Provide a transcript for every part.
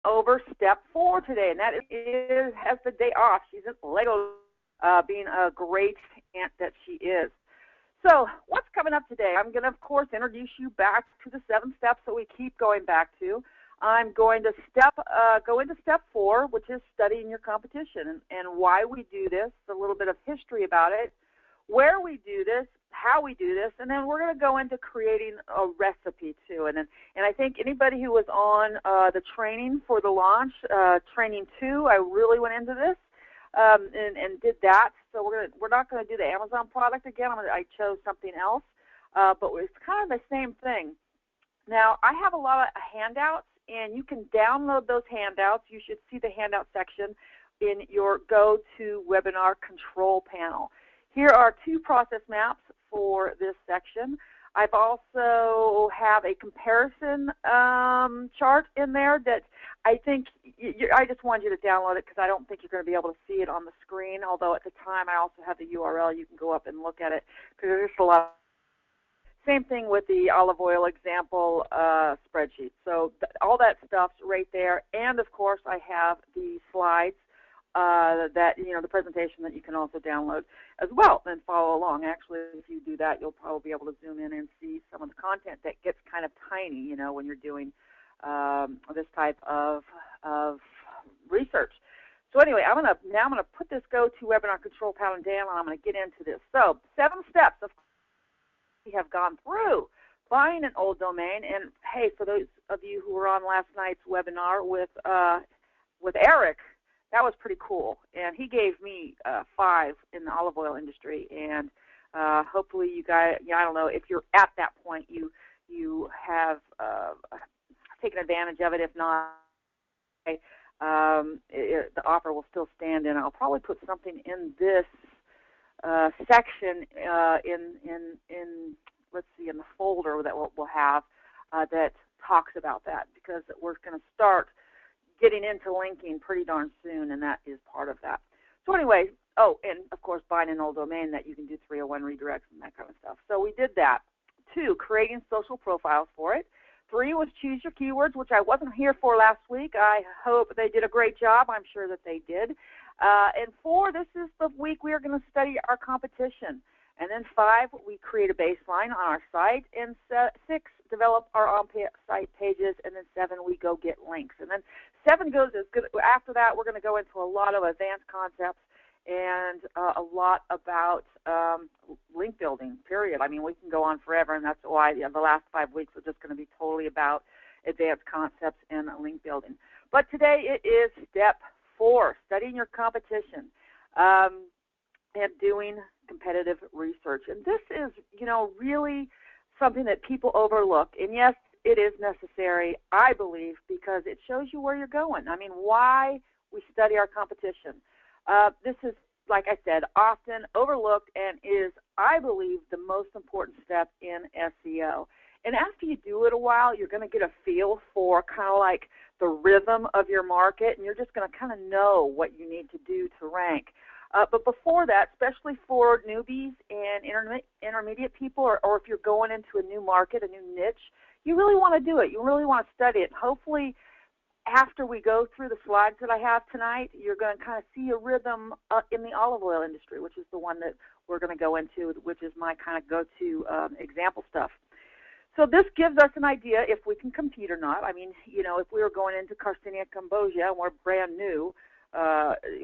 over step 4 today, and that is has the day off. She's at Lego, being a great aunt that she is. So what's coming up today? I'm going to, of course, introduce you back to the 7 steps that we keep going back to. I'm going to go into step 4, which is studying your competition, and why we do this, a little bit of history about it, where we do this, how we do this, and then we're going to go into creating a recipe too. And I think anybody who was on the training for the launch, training 2, I really went into this and did that. So we're not going to do the Amazon product again. I chose something else, but it's kind of the same thing. Now I have a lot of handouts, and you can download those handouts. You should see the handout section in your GoToWebinar control panel. Here are 2 process maps for this section. I've also have a comparison chart in there that I think I just wanted you to download it because I don't think you're going to be able to see it on the screen, although at the time I also have the URL. You can go up and look at it because there's just a lot. Same thing with the olive oil example spreadsheet. So all that stuff's right there. And, of course, I have the slides that, the presentation that you can also download as well and follow along. Actually, if you do that, you'll probably be able to zoom in and see some of the content that gets kind of tiny, when you're doing this type of research. So anyway, I'm going to put this GoToWebinar control panel down, and I'm going to get into this. So 7 steps of we have gone through buying an old domain. And hey, for those of you who were on last night's webinar with Eric, that was pretty cool. And he gave me 5 in the olive oil industry. And hopefully you guys, I don't know, if you're at that point, you have taken advantage of it. If not, the offer will still stand, and I'll probably put something in this section in let's see, in the folder that we'll have that talks about that, because we're going to start getting into linking pretty darn soon, and that is part of that. So anyway, and of course buying an old domain that you can do 301 redirects and that kind of stuff. So we did that. 2, creating social profiles for it. 3 was choose your keywords, which I wasn't here for last week. I hope they did a great job. I'm sure that they did. And 4, this is the week we are going to study our competition. And then 5, we create a baseline on our site. And 6, develop our on-site pages. And then 7, we go get links. And then 7 goes as good. After that, we're going to go into a lot of advanced concepts and a lot about link building, period. I mean, we can go on forever, and that's why the last 5 weeks are just going to be totally about advanced concepts and link building. But today it is step 4, studying your competition and doing competitive research. And this is, really something that people overlook. And yes, it is necessary, I believe, because it shows you where you're going. I mean, why we study our competition. This is, like I said, often overlooked and is, I believe, the most important step in SEO. And after you do it a while, you're going to get a feel for kind of like the rhythm of your market, and you're just going to kind of know what you need to do to rank. But before that, especially for newbies and intermediate people, or if you're going into a new market, a new niche, you really want to do it. You really want to study it. Hopefully, after we go through the slides that I have tonight, you're going to kind of see a rhythm in the olive oil industry, which is the one that we're going to go into, which is my kind of go-to example stuff. So this gives us an idea if we can compete or not. I mean, if we were going into Carcinia, Cambodia, and we're brand new,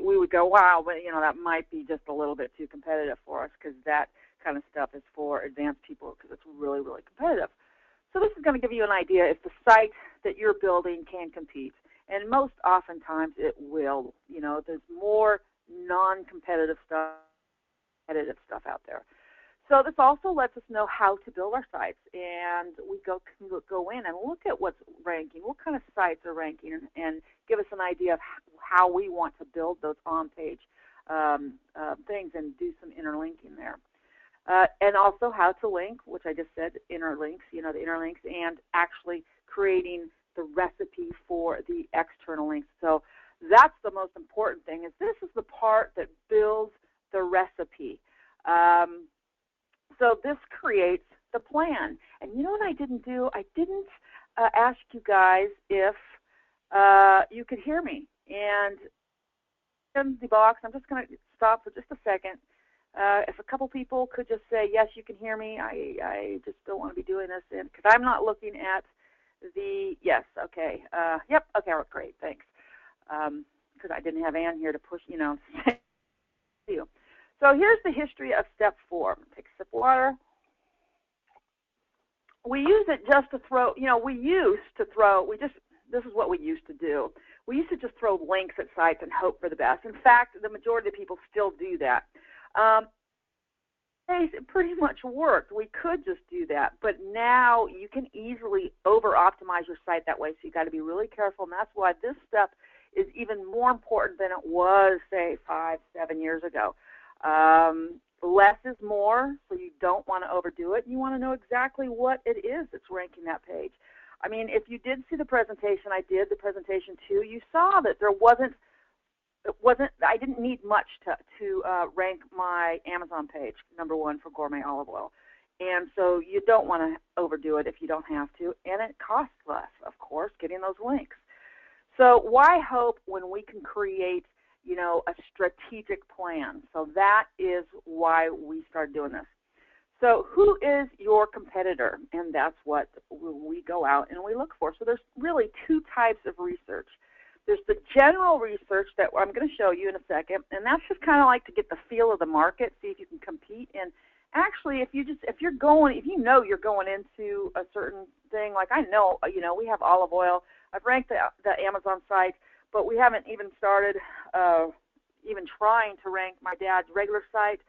we would go, wow, but, that might be just a little bit too competitive for us, because that kind of stuff is for advanced people, because it's really, really competitive. So this is going to give you an idea if the site that you're building can compete. And most oftentimes it will. There's more non-competitive stuff, competitive stuff out there. So this also lets us know how to build our sites, and we can go in and look at what's ranking, what kind of sites are ranking, and give us an idea of how we want to build those on-page things and do some interlinking there. And also how to link, which I just said, interlinks, the interlinks, and actually creating the recipe for the external links. So that's the most important thing, is this is the part that builds the recipe. So this creates the plan. And you know what I didn't do? I didn't ask you guys if you could hear me. And in the box, I'm just going to stop for just a second. If a couple people could just say, yes, you can hear me, I just don't want to be doing this, because I'm not looking at the, yes, okay, yep, okay, great, thanks, because I didn't have Ann here to push, say you. So here's the history of step 4. Take a sip of water. We use it just to throw, this is what we used to do. We used to just throw links at sites and hope for the best. In fact, the majority of people still do that. It pretty much worked. We could just do that, but now you can easily over-optimize your site that way, so you've got to be really careful, and that's why this step is even more important than it was, say, 5, 7 years ago. Less is more, so you don't want to overdo it. You want to know exactly what it is that's ranking that page. I mean, if you did see the presentation I did, the presentation 2, you saw that I didn't need much to rank my Amazon page, #1 for gourmet olive oil. And so you don't want to overdo it if you don't have to, and it costs less, of course, getting those links. So why hope when we can create, a strategic plan? So that is why we started doing this. So who is your competitor? And that's what we go out and we look for. So there's really 2 types of research. There's the general research that I'm going to show you in a second, and that's just kind of like to get the feel of the market, see if you can compete. And actually, if you know you're going into a certain thing, like I know, we have olive oil. I've ranked the Amazon site, but we haven't even started even trying to rank my dad's regular site,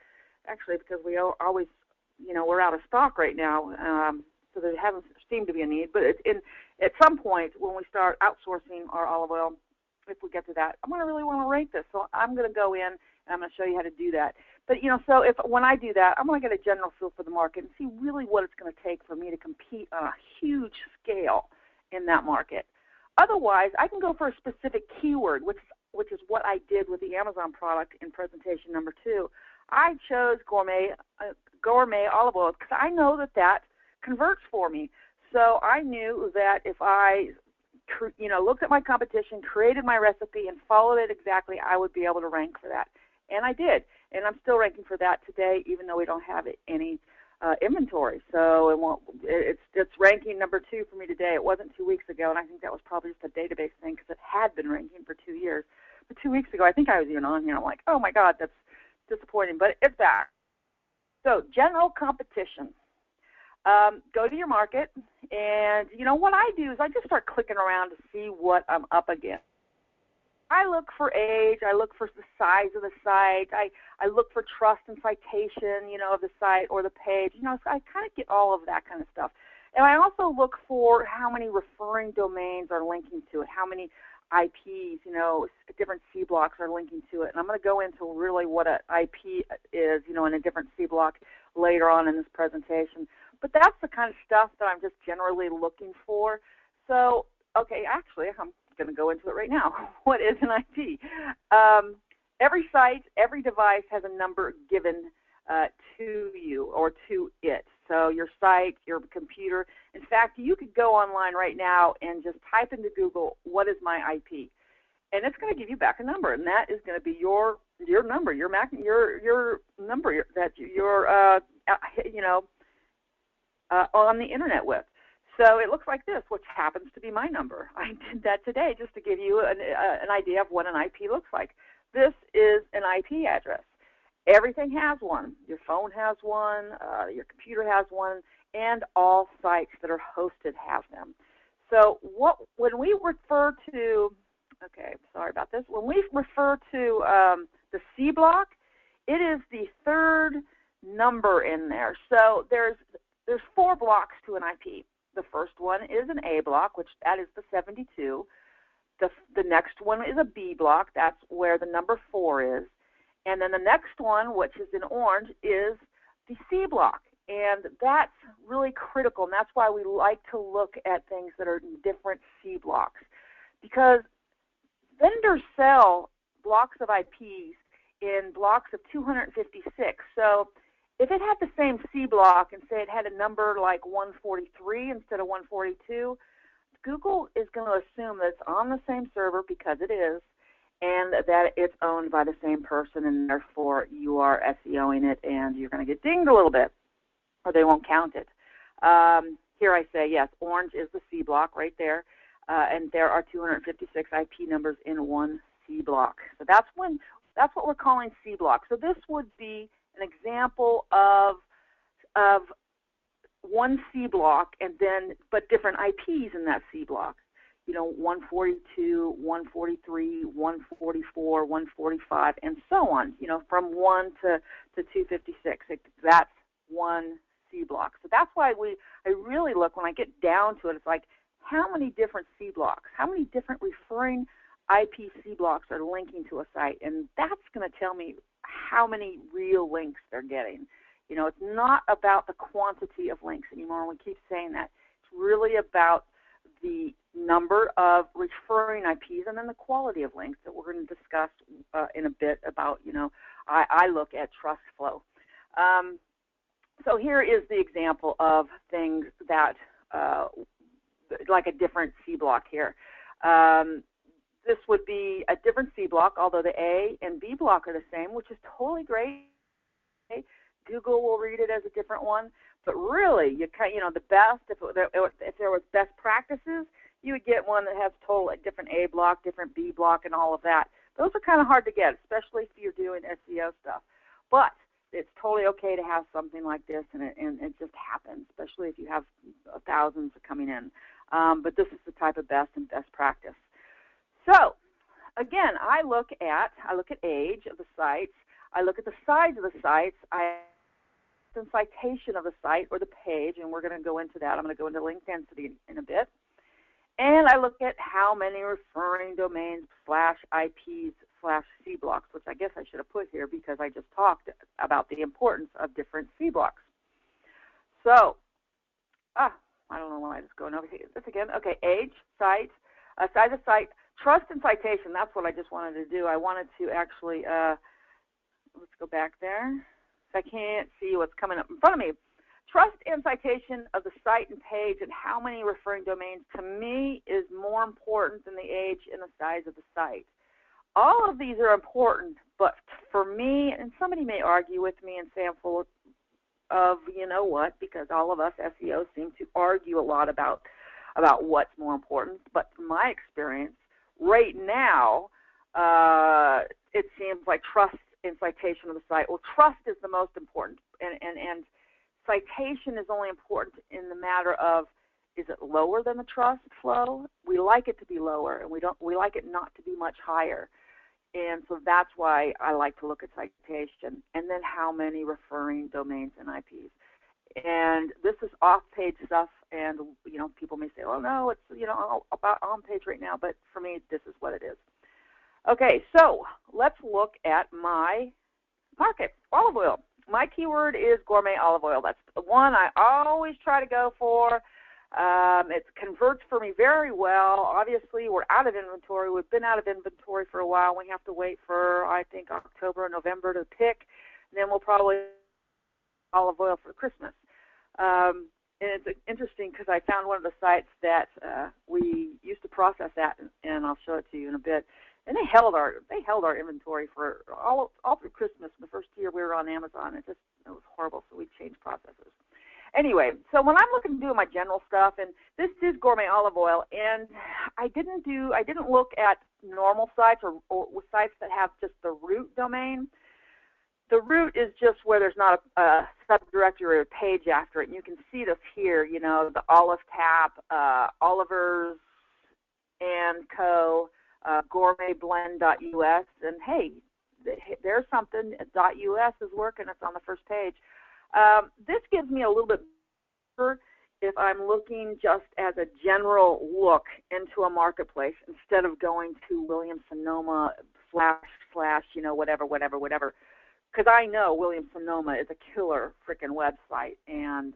actually, because we always, we're out of stock right now, so there hasn't seemed to be a need. But at some point, when we start outsourcing our olive oil, if we get to that, I'm going to really want to rank this. So I'm going to go in and I'm going to show you how to do that. But, so when I do that, I'm going to get a general feel for the market and see really what it's going to take for me to compete on a huge scale in that market. Otherwise, I can go for a specific keyword, which is what I did with the Amazon product in presentation #2. I chose gourmet olive oil because I know that converts for me. So I knew that if I looked at my competition, created my recipe, and followed it exactly, I would be able to rank for that. And I did. And I'm still ranking for that today, even though we don't have any inventory. So it's ranking #2 for me today. It wasn't 2 weeks ago, and I think that was probably just a database thing because it had been ranking for 2 years. But 2 weeks ago, I think I was even on here. I'm like, oh, my God, that's disappointing. But it's back. So general competition. Go to your market, and what I do is I just start clicking around to see what I'm up against. I look for age, I look for the size of the site, I look for trust and citation, of the site or the page. So I kind of get all of that kind of stuff. And I also look for how many referring domains are linking to it, how many IPs, different C blocks are linking to it. And I'm going to go into really what an IP is, in a different C block later on in this presentation. But that's the kind of stuff that I'm just generally looking for. So, okay, actually, I'm going to go into it right now. What is an IP? Every site, every device has a number given to you or to it. So your site, your computer. In fact, you could go online right now and just type into Google, what is my IP? And it's going to give you back a number, and that is going to be your number, your number that you're on the internet with. So it looks like this, which happens to be my number. I did that today just to give you an idea of what an IP looks like. This is an IP address. Everything has one. Your phone has one, your computer has one, and all sites that are hosted have them. So when we refer to, okay, sorry about this. When we refer to the C block, it is the third number in there. So there's 4 blocks to an IP. The first one is an A block, which that is the 72. The next one is a B block. That's where the number 4 is. And then the next one, which is in orange, is the C block. And that's really critical, and that's why we like to look at things that are in different C blocks. Because vendors sell blocks of IPs in blocks of 256. So if it had the same C block and say it had a number like 143 instead of 142, Google is going to assume that it's on the same server because it is, and that it's owned by the same person, and therefore you are SEOing it, and you're going to get dinged a little bit, or they won't count it. Here I say, yes, orange is the C block right there, and there are 256 IP numbers in one C block. So that's what we're calling C block. So this would be an example of one C block, and then but different IPs in that C block. 142, 143, 144, 145, and so on. From 1 to 256. That's one C block. So that's why I really look, when I get down to it, it's like, how many different C blocks, how many different referring IP C blocks are linking to a site? And that's going to tell me how many real links they're getting. It's not about the quantity of links anymore, and we keep saying that. It's really about the number of referring IPs and then the quality of links that we're going to discuss in a bit about, I look at trust flow. So here is the example of things that, like a different C block here. This would be a different C block, although the A and B block are the same, which is totally great. Google will read it as a different one, but really, the best, if there was best practices, you would get one that has a different A block, different B block, and all of that. Those are kind of hard to get, especially if you're doing SEO stuff. But it's totally okay to have something like this, and it just happens, especially if you have thousands coming in. But this is the type of best practice. So, again, I look at age of the sites. I look at the size of the sites. The citation of the site or the page, and we're going to go into that. I'm going to go into link density in a bit. And I look at how many referring domains /IPs /C blocks, which I guess I should have put here because I just talked about the importance of different C blocks. So, I don't know why I'm just going over here. This again. Okay, age, site, size of site, trust and citation. That's what I just wanted to do. I wanted to actually, let's go back there. I can't see what's coming up in front of me. Trust and citation of the site and page and how many referring domains, to me, is more important than the age and the size of the site. All of these are important, but for me, and somebody may argue with me and say I'm full of because all of us SEOs seem to argue a lot about what's more important. But from my experience, right now, it seems like trust and citation of the site. Well, trust is the most important, and citation is only important in the matter of, is it lower than the trust flow? We like it to be lower, and we like it not to be much higher. And so that's why I like to look at citation, and then how many referring domains and IPs. And this is off-page stuff, and people may say, "Oh no, it's about on-page right now," but for me, this is what it is. Okay, so let's look at my market, olive oil. My keyword is gourmet olive oil. That's the one I always try to go for. It converts for me very well. Obviously, we're out of inventory. We've been out of inventory for a while. We have to wait for, I think, October or November to pick. And then we'll probably olive oil for Christmas. And it's interesting because I found one of the sites that we used to process at, and I'll show it to you in a bit. And they held our inventory for all through Christmas. The first year we were on Amazon, it was horrible. So we changed processors. Anyway, so when I'm looking to do my general stuff, and this is gourmet olive oil, and I didn't look at normal sites or sites that have just the root domain. The root is just where there's not a subdirectory or a page after it. And you can see this here, the Olive Tap, Oliver's and Co. Gourmetblend.us, and hey, there's something. .us is working. It's on the first page. This gives me a little bit better if I'm looking just as a general look into a marketplace instead of going to Williams-Sonoma / whatever. Because I know Williams-Sonoma is a killer freaking website, and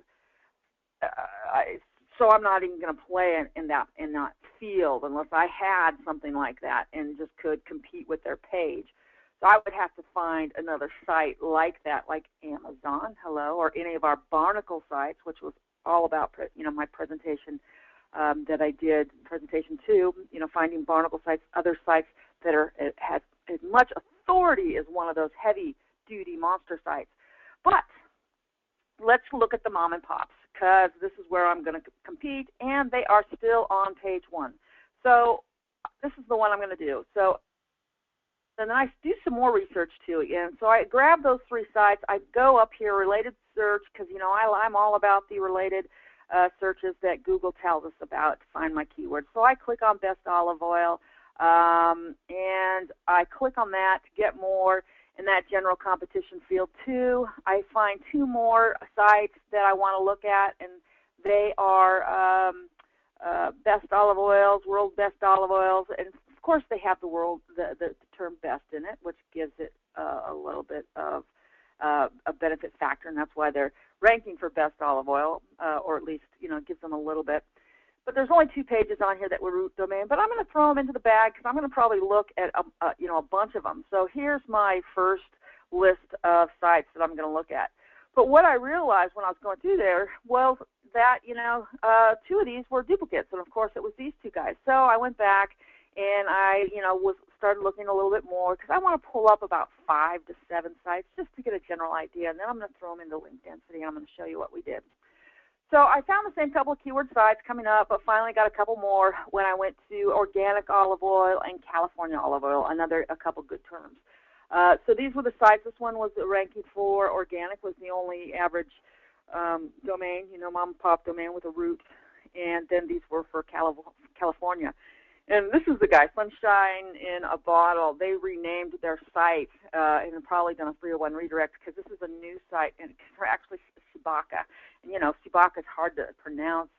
so I'm not even going to play in that field unless I had something like that and just could compete with their page. So I would have to find another site like that, like Amazon, or any of our Barnacle sites, which was all about my presentation that I did presentation 2, finding barnacle sites, other sites that have as much authority as one of those heavy-duty monster sites. But let's look at the mom and pops, because this is where I'm going to compete, and they are still on page 1. So this is the one I'm going to do. So then I do some more research too again. So I grab those 3 sites. I go up here, related search, because I'm all about the related searches that Google tells us about to find my keywords. So I click on best olive oil, and I click on that to get more in that general competition field 2. I find 2 more sites that I want to look at, and they are best olive oils, world best olive oils, and of course they have the term best in it, which gives it a little bit of a benefit factor, and that's why they're ranking for best olive oil, or at least gives them a little bit. But there's only 2 pages on here that were root domain, but I'm going to throw them into the bag because I'm going to probably look at a bunch of them. So here's my first list of sites that I'm going to look at. But what I realized when I was going through there was that 2 of these were duplicates, and of course it was these 2 guys. So I went back and I started looking a little bit more because I want to pull up about 5 to 7 sites just to get a general idea, and then I'm going to throw them into link density, and I'm going to show you what we did. So I found the same couple of keyword sites coming up, but finally got a couple more when I went to organic olive oil and California olive oil, a couple good terms. So these were the sites. This one was ranking for organic, was the only average domain, mom and pop domain with a root, and then these were for California. And this is the guy, Sunshine in a Bottle. They renamed their site and have probably done a 301 redirect because this is a new site, and they're actually Sibaka. And Sibaka is hard to pronounce.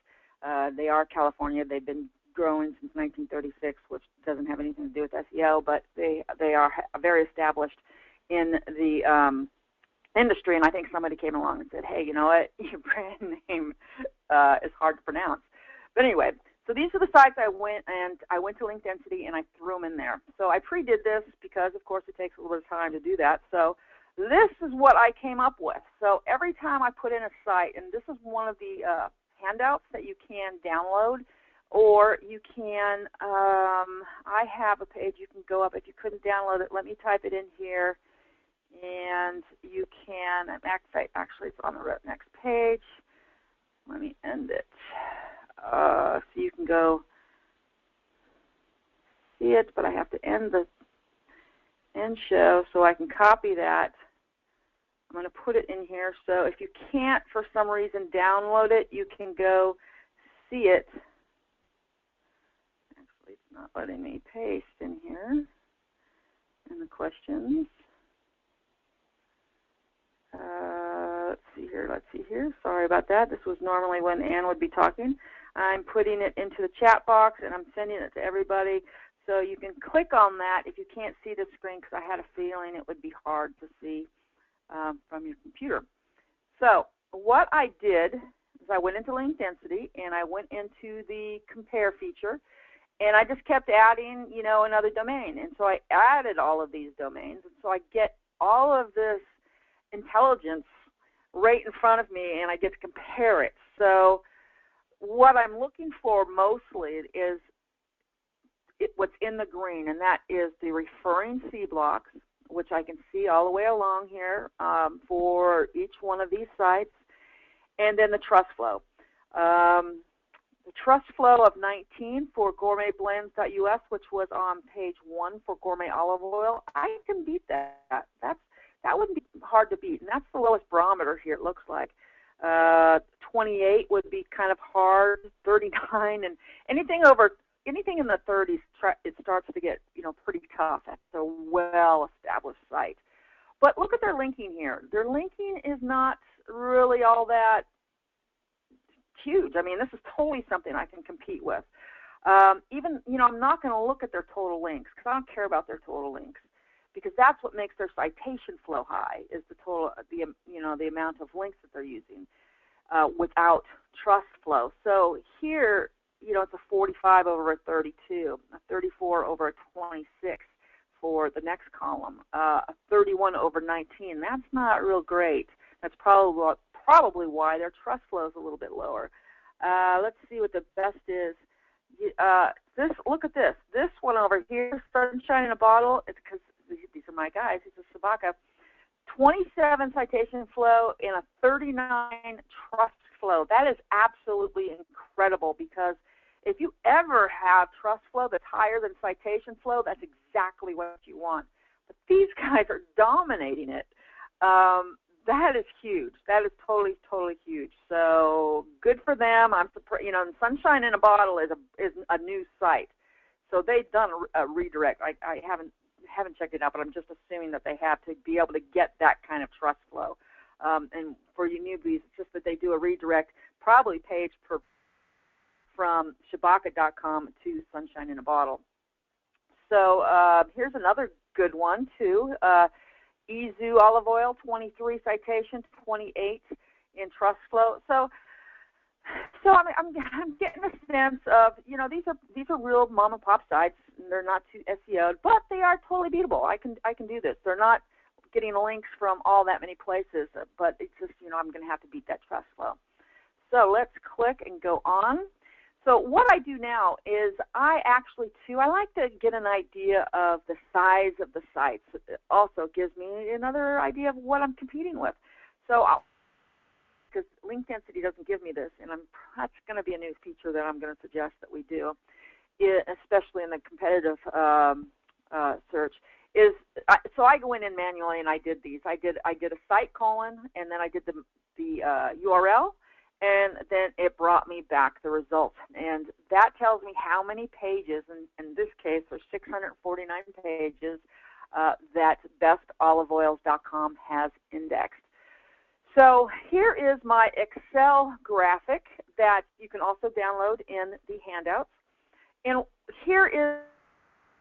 They are California. They've been growing since 1936, which doesn't have anything to do with SEO, but they are very established in the industry. And I think somebody came along and said, hey, you know what, your brand name is hard to pronounce. But anyway, so these are the sites I went to link density and I threw them in there. So I pre-did this because, of course, it takes a little bit of time to do that. So this is what I came up with. So every time I put in a site, and this is one of the handouts that you can download, or you can, I have a page you can go up. If you couldn't download it, let me type it in here, and you can, actually it's on the next page. Let me end it. So you can go see it, but I have to end the end show so I can copy that. I'm going to put it in here, so if you can't for some reason download it, you can go see it. Actually, it's not letting me paste in here in the questions. Let's see here. Sorry about that. This was normally when Ann would be talking. I'm putting it into the chat box, and I'm sending it to everybody. So you can click on that if you can't see the screen, because I had a feeling it would be hard to see from your computer. So what I did is I went into link density, and I went into the compare feature, and I just kept adding, another domain. And so I added all of these domains, and so I get all of this intelligence right in front of me, and I get to compare it. So what I'm looking for mostly is what's in the green, and that is the referring C blocks, which I can see all the way along here for each one of these sites, and then the trust flow. The trust flow of 19 for gourmetblends.us, which was on page 1 for gourmet olive oil, I can beat that. That wouldn't be hard to beat, and that's the lowest barometer here, it looks like. 28 would be kind of hard, 39, and anything in the 30s, it starts to get pretty tough. That's a well-established site. But look at their linking here. Their linking is not really all that huge. I mean, this is totally something I can compete with. Even, I'm not going to look at their total links because I don't care about their total links, because that's what makes their citation flow high, is the amount of links that they're using without trust flow. So here, it's a 45 over a 32, a 34 over a 26 for the next column, a 31 over 19. That's not real great. That's probably why their trust flow is a little bit lower. Let's see what the best is. Look at this. This one over here, Sunshine in a Bottle. It's because these are my guys. It's a Sabaka. 27 citation flow and a 39 trust flow. That is absolutely incredible, because if you ever have trust flow that's higher than citation flow, that's exactly what you want. But these guys are dominating it. That is huge. That is totally, totally huge. So good for them. I'm surprised. You know, Sunshine in a Bottle is a new site, so they've done a redirect. I haven't checked it out, but I'm just assuming that they have to be able to get that kind of trust flow. And for you newbies, it's just that they do a redirect, probably page per from Shabaka.com to Sunshine in a Bottle. So here's another good one too. Izu olive oil, 23 citations, 28 in trust flow. So I'm getting a sense of, you know, these are real mom and pop sites. They're not too SEO'd, but they are totally beatable. I can do this. They're not getting links from all that many places, but it's just, you know, I'm going to have to beat that trust flow. So let's click and go on. So what I do now is I like to get an idea of the size of the sites. It also gives me another idea of what I'm competing with. So because link density doesn't give me this, and that's going to be a new feature that I'm going to suggest that we do, especially in the competitive search. So I go in manually and I did these. I did a site colon, and then I did the URL. And then it brought me back the results. And that tells me how many pages, in this case, there's 649 pages that bestoliveoils.com has indexed. So here is my Excel graphic that you can also download in the handouts. And here is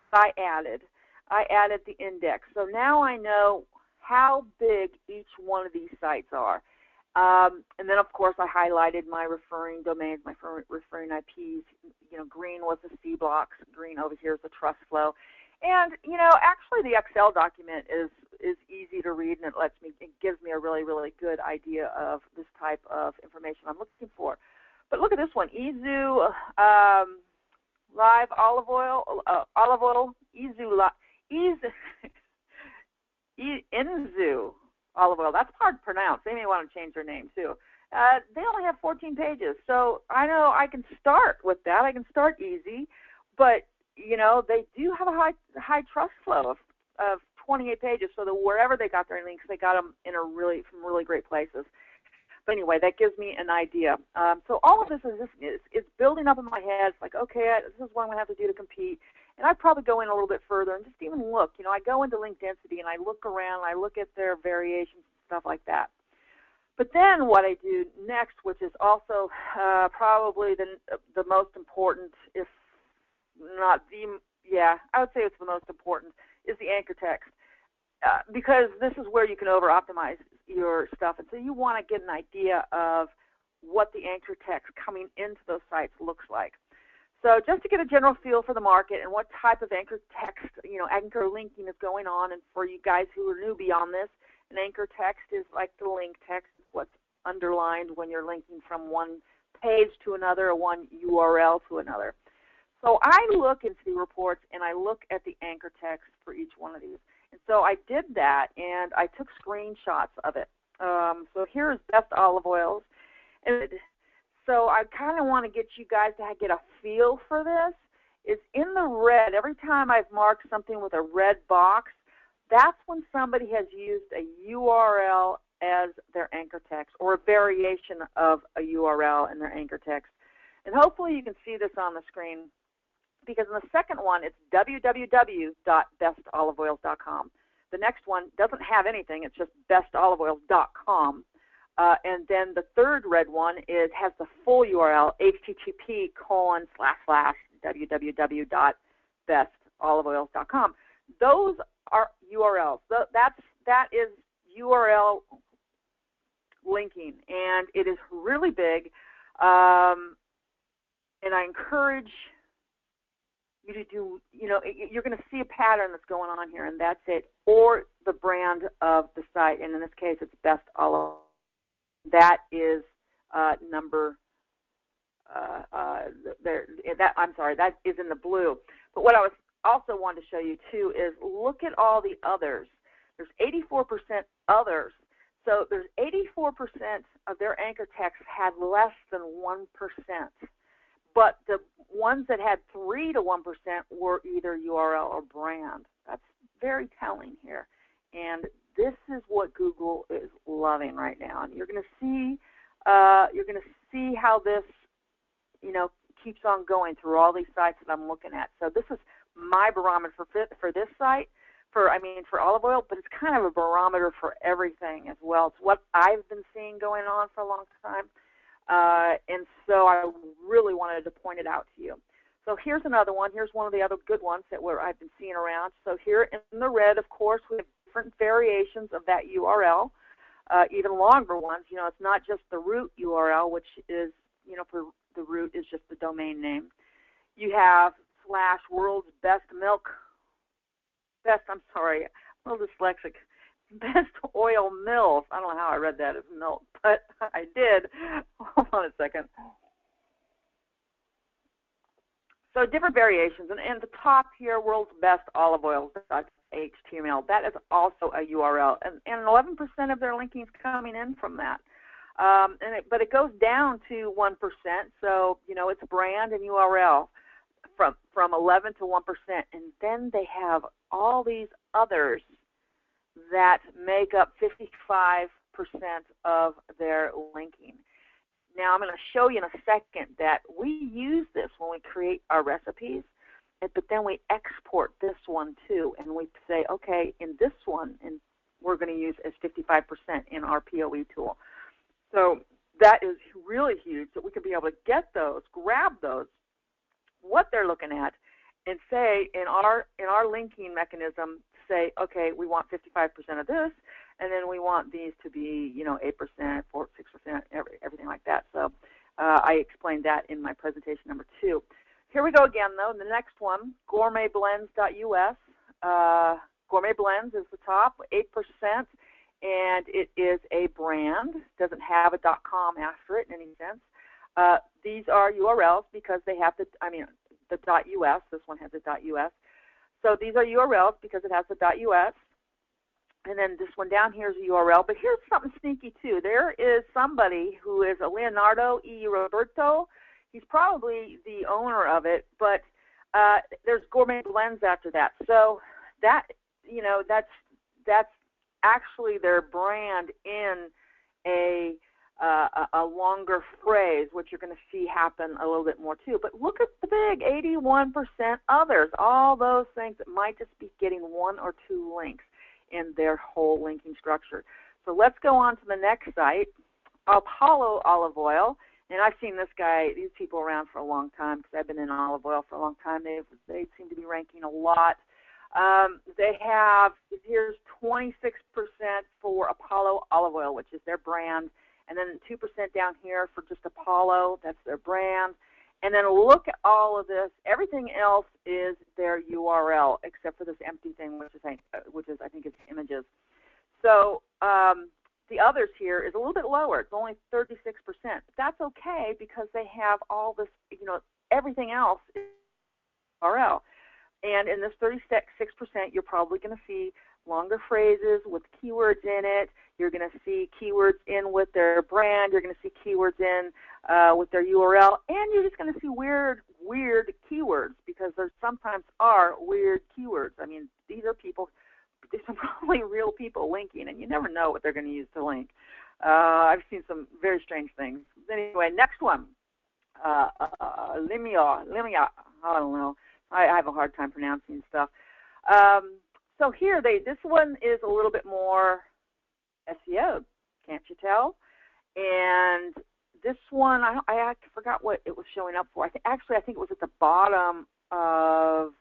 what I added. I added the index. So now I know how big each one of these sites are. And then, of course, I highlighted my referring domains, my referring IPs. You know, green was the C blocks. Green over here is the trust flow. And, you know, actually the Excel document is easy to read, and it gives me a really, really good idea of this type of information I'm looking for. But look at this one, Izu live olive oil, Inzu olive oil. That's hard to pronounce. They may want to change their name too. They only have 14 pages, so I know I can start with that. I can start easy, but you know they do have a high trust flow of 28 pages. So that wherever they got their links, they got them in from really great places. But anyway, that gives me an idea. So all of this is building up in my head. It's like, okay, this is what I'm going to have to do to compete. And I'd probably go in a little bit further and just even look. You know, I go into link density and I look around, I look at their variations and stuff like that. But then what I do next, which is also probably the most important, if not I would say it's the most important, is the anchor text. Because this is where you can over-optimize your stuff. And so you want to get an idea of what the anchor text coming into those sites looks like. So just to get a general feel for the market and what type of anchor text, you know, anchor linking is going on. And for you guys who are newbie on this, an anchor text is like the link text, what's underlined when you're linking from one page to another or one URL to another. So I look into the reports and I look at the anchor text for each one of these. And so I did that, and I took screenshots of it. So here's Best Olive Oils. And so I kind of want to get you guys to get a feel for this. It's in the red. Every time I've marked something with a red box, that's when somebody has used a URL as their anchor text or a variation of a URL in their anchor text. And hopefully you can see this on the screen, because in the second one, it's www.bestoliveoils.com. The next one doesn't have anything. It's just bestoliveoils.com. And then the third red one has the full URL, http://www.bestoliveoils.com. Those are URLs. That is URL linking, and it is really big. And I encourage you to do, you know, you're going to see a pattern that's going on here, and that's it, or the brand of the site, and in this case, it's Best Olive. That is number I'm sorry, that is in the blue. But what I was also wanted to show you too is look at all the others. There's 84% others. So there's 84% of their anchor text had less than 1%. But the ones that had 3 to 1% were either URL or brand. That's very telling here. And this is what Google is loving right now. And you're going to see how this, keeps on going through all these sites that I'm looking at. So this is my barometer for this site, for olive oil, but it's kind of a barometer for everything as well. It's what I've been seeing going on for a long time. And so I really wanted to point it out to you. So here's another one. Here's one of the other good ones that I've been seeing around. So here in the red, of course, we have different variations of that URL, even longer ones. It's not just the root URL, which is, for the root is just the domain name. You have / world's best I'm a little dyslexic. Best oil mills. I don't know how I read that as milk, but I did. Hold on a second. So different variations. And the top here, world's best olive oil.html. That is also a URL. And 11% of their linking is coming in from that. But it goes down to 1%. So, it's brand and URL from 11 to 1%. And then they have all these others that make up 55% of their linking. Now, I'm going to show you in a second that we use this when we create our recipes, but then we export this one too, and we say, okay, in this one, and we're going to use as 55% in our POE tool. So that is really huge, that we could be able to get those, grab those, what they're looking at, and say in our linking mechanism, say, okay, we want 55% of this, and then we want these to be, 8%, 4%, 6%, everything like that. So I explained that in my presentation number 2. Here we go again, though. The next one, gourmetblends.us. Gourmet Blends is the top, 8%, and it is a brand. Doesn't have a .com after it in any sense. These are URLs because they have the .us. This one has a .us. So these are URLs because it has the .us. And then this one down here is a URL. But here's something sneaky, too. There is somebody who is a Leonardo E. Roberto. He's probably the owner of it, but there's Gourmet Blends after that. So that, that's actually their brand in a longer phrase, which you're going to see happen a little bit more too. But look at the big 81% others, all those things that might just be getting 1 or 2 links in their whole linking structure. So let's go on to the next site, Apollo Olive Oil. And I've seen these people around for a long time because I've been in olive oil for a long time. They seem to be ranking a lot. They have, here's 26% for Apollo Olive Oil, which is their brand. And then 2% down here for just Apollo, that's their brand. And then look at all of this. Everything else is their URL, except for this empty thing, which is I think it's images. So the others here is a little bit lower. It's only 36%. But that's okay because they have all this, everything else is URL. And in this 36%, you're probably going to see longer phrases with keywords in it. You're going to see keywords in with their brand. You're going to see keywords in with their URL. And you're just going to see weird keywords because there sometimes are weird keywords. I mean, these are probably real people linking, and you never know what they're going to use to link. I've seen some very strange things. Anyway, next one, Limia. I don't know. I have a hard time pronouncing stuff. So here, this one is a little bit more SEO, can't you tell? And this one, I forgot what it was showing up for. I think it was at the bottom of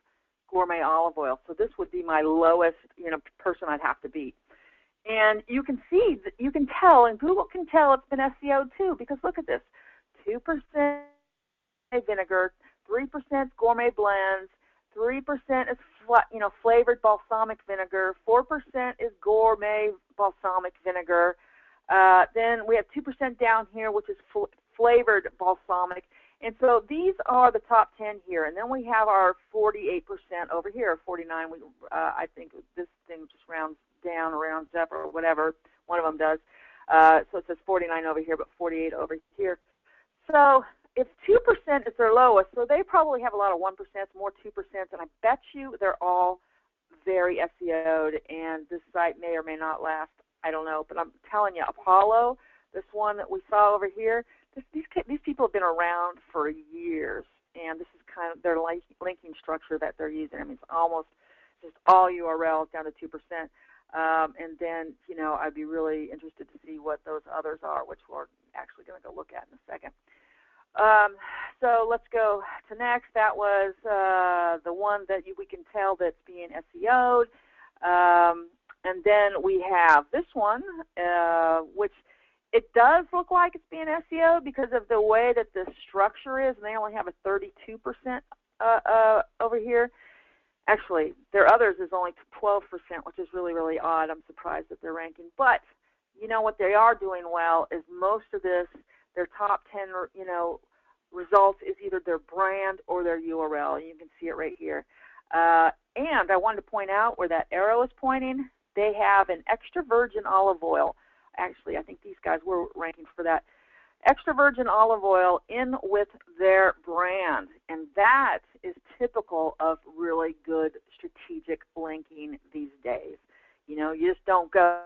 Gourmet Olive Oil. So this would be my lowest, person I'd have to beat. And you can see, you can tell, and Google can tell it's been SEO too, because look at this: 2% vinegar, 3% gourmet blends, 3% is flavored balsamic vinegar, 4% is gourmet balsamic vinegar. Then we have 2% down here, which is flavored balsamic, And so these are the top 10 here. And then we have our 48% over here, 49. I think this thing just rounds down, rounds up, or whatever. One of them does. So it says 49 over here, but 48 over here. So if 2% is their lowest, so they probably have a lot of 1%, more 2%, and I bet you they're all very SEO'd, and this site may or may not last. I don't know, but I'm telling you, Apollo, this one that we saw over here, these people have been around for years, and this is kind of their linking structure that they're using. I mean, it's almost just all URLs down to 2%. And then, you know, I'd be really interested to see what those others are, which we're actually going to go look at in a second. So let's go to next. That was the one that we can tell that's being SEO'd. And then we have this one, which it does look like it's being SEO'd because of the way that the structure is, and they only have a 32% over here. Actually, their others is only 12%, which is really, really odd. I'm surprised that they're ranking. But, you know, what they are doing well is most of this, their top 10, you know, results is either their brand or their URL. You can see it right here. And I wanted to point out where that arrow is pointing. They have an extra virgin olive oil. Actually, I think these guys were ranking for that. Extra virgin olive oil in with their brand, and that is typical of really good strategic linking these days. You know, you just don't go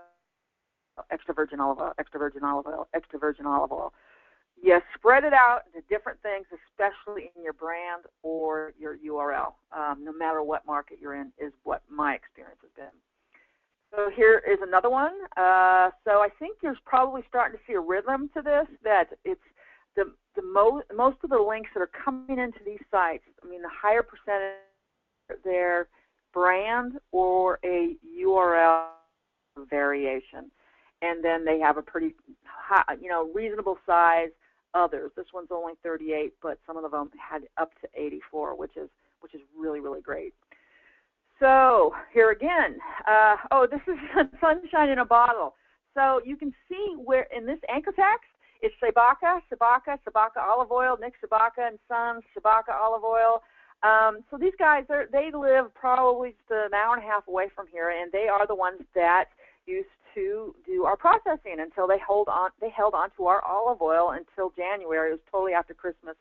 extra virgin olive oil, extra virgin olive oil, extra virgin olive oil. You spread it out into different things, especially in your brand or your URL, no matter what market you're in, is what my experience has been. So here is another one. So I think you're probably starting to see a rhythm to this, that it's most of the links that are coming into these sites, I mean, the higher percentage of their brand or a URL variation. And then they have a pretty high, you know, reasonable size others. This one's only 38, but some of them had up to 84, which is really, really great. So here again, this is sunshine in a bottle. So you can see where in this anchor text, it's Sabaka, olive oil, Nick Sabaka and Sons, Sabaka olive oil. So these guys, they live probably just an hour and a half away from here, and they are the ones that used to do our processing until they held on to our olive oil until January. It was totally after Christmas.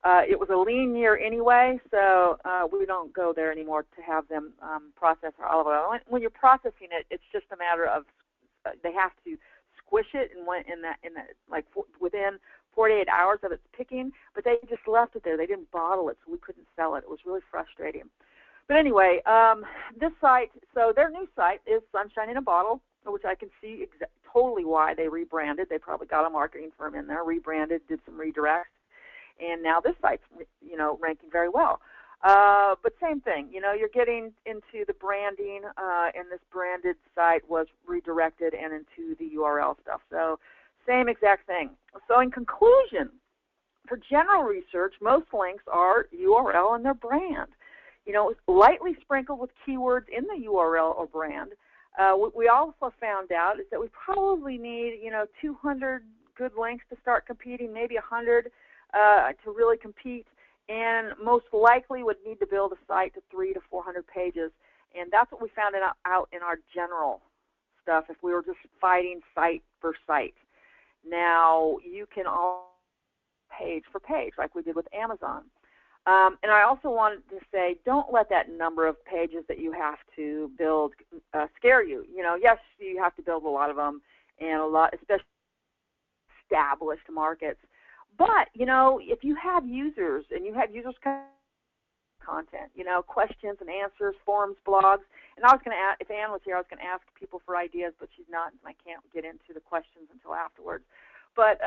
It was a lean year anyway, so we don't go there anymore to have them process our olive oil. When you're processing it, it's just a matter of they have to squish it within 48 hours of its picking, but they just left it there. They didn't bottle it, so we couldn't sell it. It was really frustrating. But anyway, this site, so their new site is Sunshine in a Bottle, which I can see totally why they rebranded. They probably got a marketing firm in there, rebranded, did some redirects. And now this site's, you know, ranking very well. But same thing, you know, you're getting into the branding, and this branded site was redirected and into the URL stuff. So same exact thing. So in conclusion, for general research, most links are URL and their brand. You know, lightly sprinkled with keywords in the URL or brand. What we also found out is that we probably need, you know, 200 good links to start competing, maybe 100 to really compete, and most likely would need to build a site to 300 to 400 pages, and that's what we found out in our general stuff if we were just fighting site for site. Now, you can all page for page like we did with Amazon. And I also wanted to say, don't let that number of pages that you have to build scare you. You know, yes, you have to build a lot of them, and a lot, especially established markets. But, you know, if you have users and you have users content, you know, questions and answers, forums, blogs, and I was going to ask, if Ann was here, I was going to ask people for ideas, but she's not, and I can't get into the questions until afterwards. But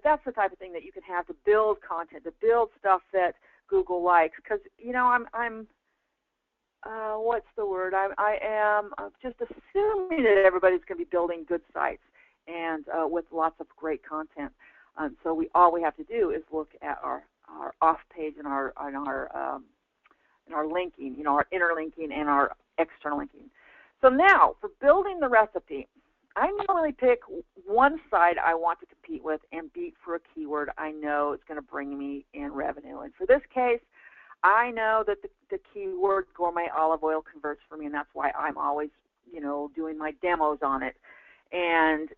that's the type of thing that you can have to build content, to build stuff that Google likes. Because, you know, I'm what's the word? I am just assuming that everybody's going to be building good sites and with lots of great content. So all we have to do is look at our off page and our linking, you know, our inner linking and our external linking. So now for building the recipe, I normally pick one site I want to compete with and beat for a keyword I know it's going to bring me in revenue. And for this case, I know that the keyword gourmet olive oil converts for me, and that's why I'm always, doing my demos on it. And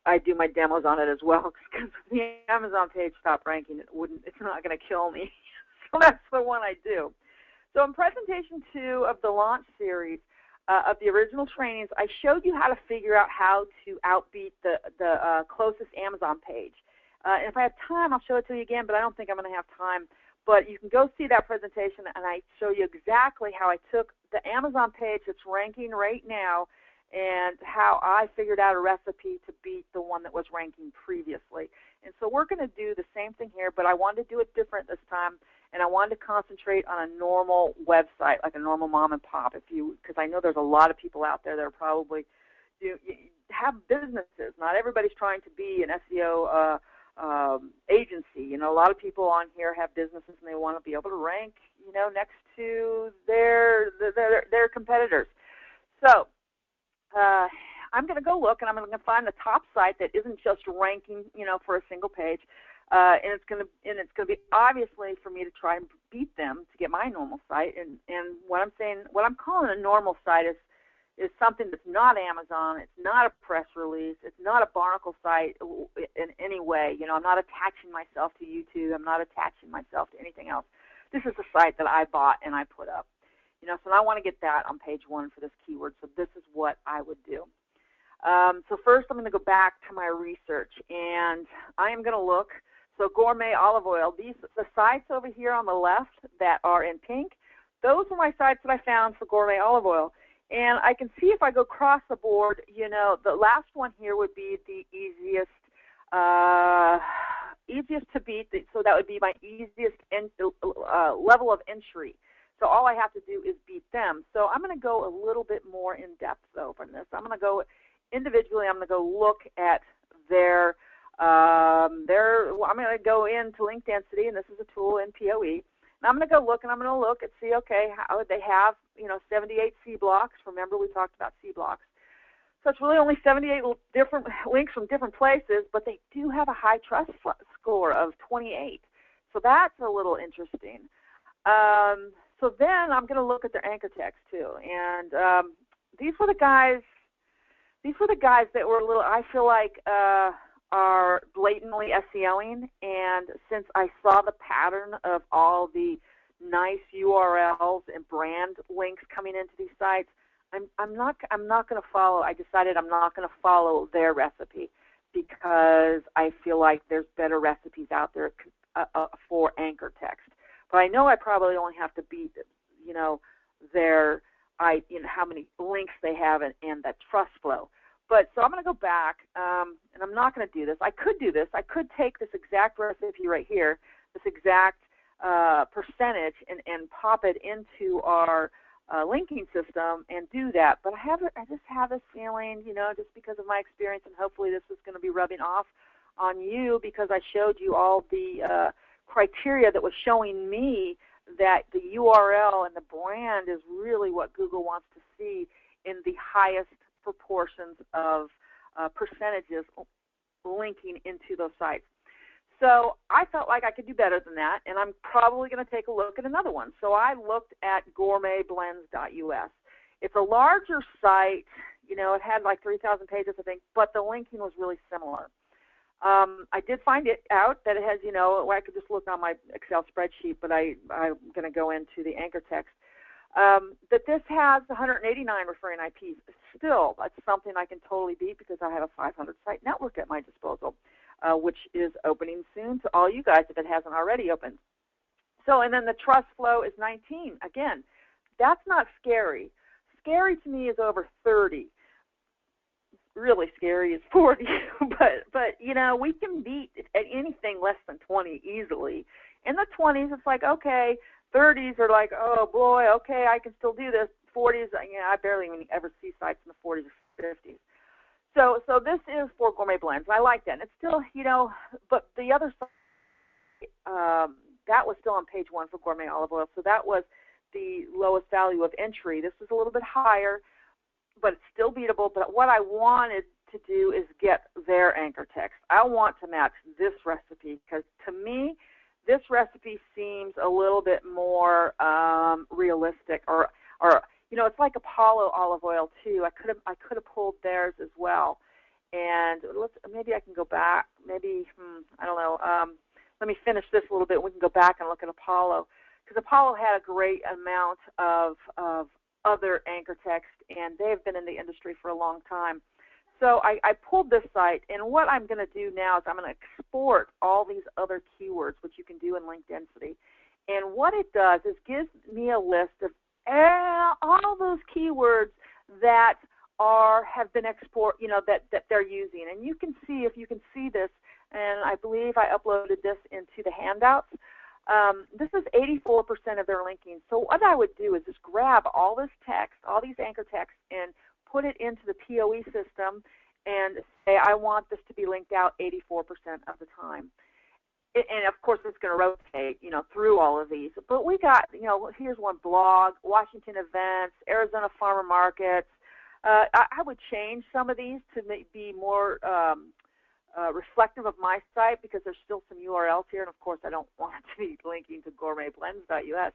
I do my demos on it as well, because if the Amazon page stopped ranking, it's not going to kill me. So that's the one I do. So in presentation 2 of the launch series of the original trainings, I showed you how to figure out how to outbeat the closest Amazon page. And if I have time, I'll show it to you again, but I don't think I'm going to have time. But you can go see that presentation, and I show you exactly how I took the Amazon page that's ranking right now and how I figured out a recipe to beat the one that was ranking previously. And so we're going to do the same thing here, but I wanted to do it different this time, and I wanted to concentrate on a normal website, like a normal mom and pop, because I know there's a lot of people out there that are probably have businesses. Not everybody's trying to be an SEO agency. A lot of people on here have businesses, and they want to be able to rank, next to their competitors. So I'm going to go look, and I'm going to find the top site that isn't just ranking, for a single page, and it's going to be obviously for me to try and beat them to get my normal site. And what I'm calling a normal site is something that's not Amazon. It's not a press release. It's not a barnacle site in any way. I'm not attaching myself to YouTube. I'm not attaching myself to anything else. This is a site that I bought and I put up. So I want to get that on page 1 for this keyword. So this is what I would do. So first I'm going to go back to my research, and I am going to look. So gourmet olive oil, the sites over here on the left that are in pink, those are my sites that I found for gourmet olive oil. And I can see if I go across the board, the last one here would be the easiest to beat. So that would be my easiest level of entry. So all I have to do is beat them. So I'm going to go a little bit more in depth though from this. I'm going to go individually. I'm going to go look at their. I'm going to go into link density, and this is a tool in POE. And I'm going to go look, and I'm going to look and see, okay, how they have, 78 C blocks. Remember, we talked about C blocks. So it's really only 78 different links from different places, but they do have a high trust score of 28. So that's a little interesting. So then I'm going to look at their anchor text too. And these were the guys that were a little, I feel like, are blatantly SEOing, and since I saw the pattern of all the nice URLs and brand links coming into these sites, I'm not going to follow. I decided I'm not going to follow their recipe because I feel like there's better recipes out there for anchor text. But I know I probably only have to beat, their how many links they have and that trust flow. But so I'm going to go back, and I'm not going to do this. I could do this. I could take this exact recipe right here, this exact percentage, and pop it into our linking system and do that. But I just have this feeling, just because of my experience, and hopefully this is going to be rubbing off on you because I showed you all the criteria that was showing me that the URL and the brand is really what Google wants to see in the highest proportions of percentages linking into those sites. So I felt like I could do better than that, and I'm probably going to take a look at another one. So I looked at gourmetblends.us. It's a larger site. It had like 3,000 pages, I think, but the linking was really similar. I did find it out that it has, I could just look on my Excel spreadsheet, but I'm going to go into the anchor text. That this has 189 referring IPs. Still, that's something I can totally beat because I have a 500 site network at my disposal, which is opening soon to all you guys if it hasn't already opened. So, and then the trust flow is 19. Again, that's not scary. Scary to me is over 30. Really scary is 40. but we can beat at anything less than 20 easily. In the 20s, it's like, okay. 30s are like, oh boy, okay, I can still do this. 40s, I barely even ever see sites in the 40s or 50s. So this is for gourmet blends. I like that. And it's still, but the other side, that was still on page 1 for gourmet olive oil. So that was the lowest value of entry. This was a little bit higher, but it's still beatable. But what I wanted to do is get their anchor text. I want to match this recipe because to me, this recipe seems a little bit more realistic, or you know, it's like Apollo olive oil too. I could have pulled theirs as well. And maybe I can go back. Maybe I don't know. Let me finish this a little bit. We can go back and look at Apollo, because Apollo had a great amount of other anchor text, and they've been in the industry for a long time. So I pulled this site, and what I'm going to do now is I'm going to export all these other keywords, which you can do in Link Density. And what it does is gives me a list of all those keywords that have been that they're using. And you can see, if you can see this, and I believe I uploaded this into the handouts. This is 84% of their linking. So what I would do is just grab all this text, all these anchor texts, and put it into the POE system and say, I want this to be linked out 84% of the time. And of course, it's going to rotate, through all of these. But we got, here's one blog, Washington events, Arizona farmer markets. I would change some of these to be more reflective of my site, because there's still some URLs here, and of course, I don't want it to be linking to gourmetblends.us.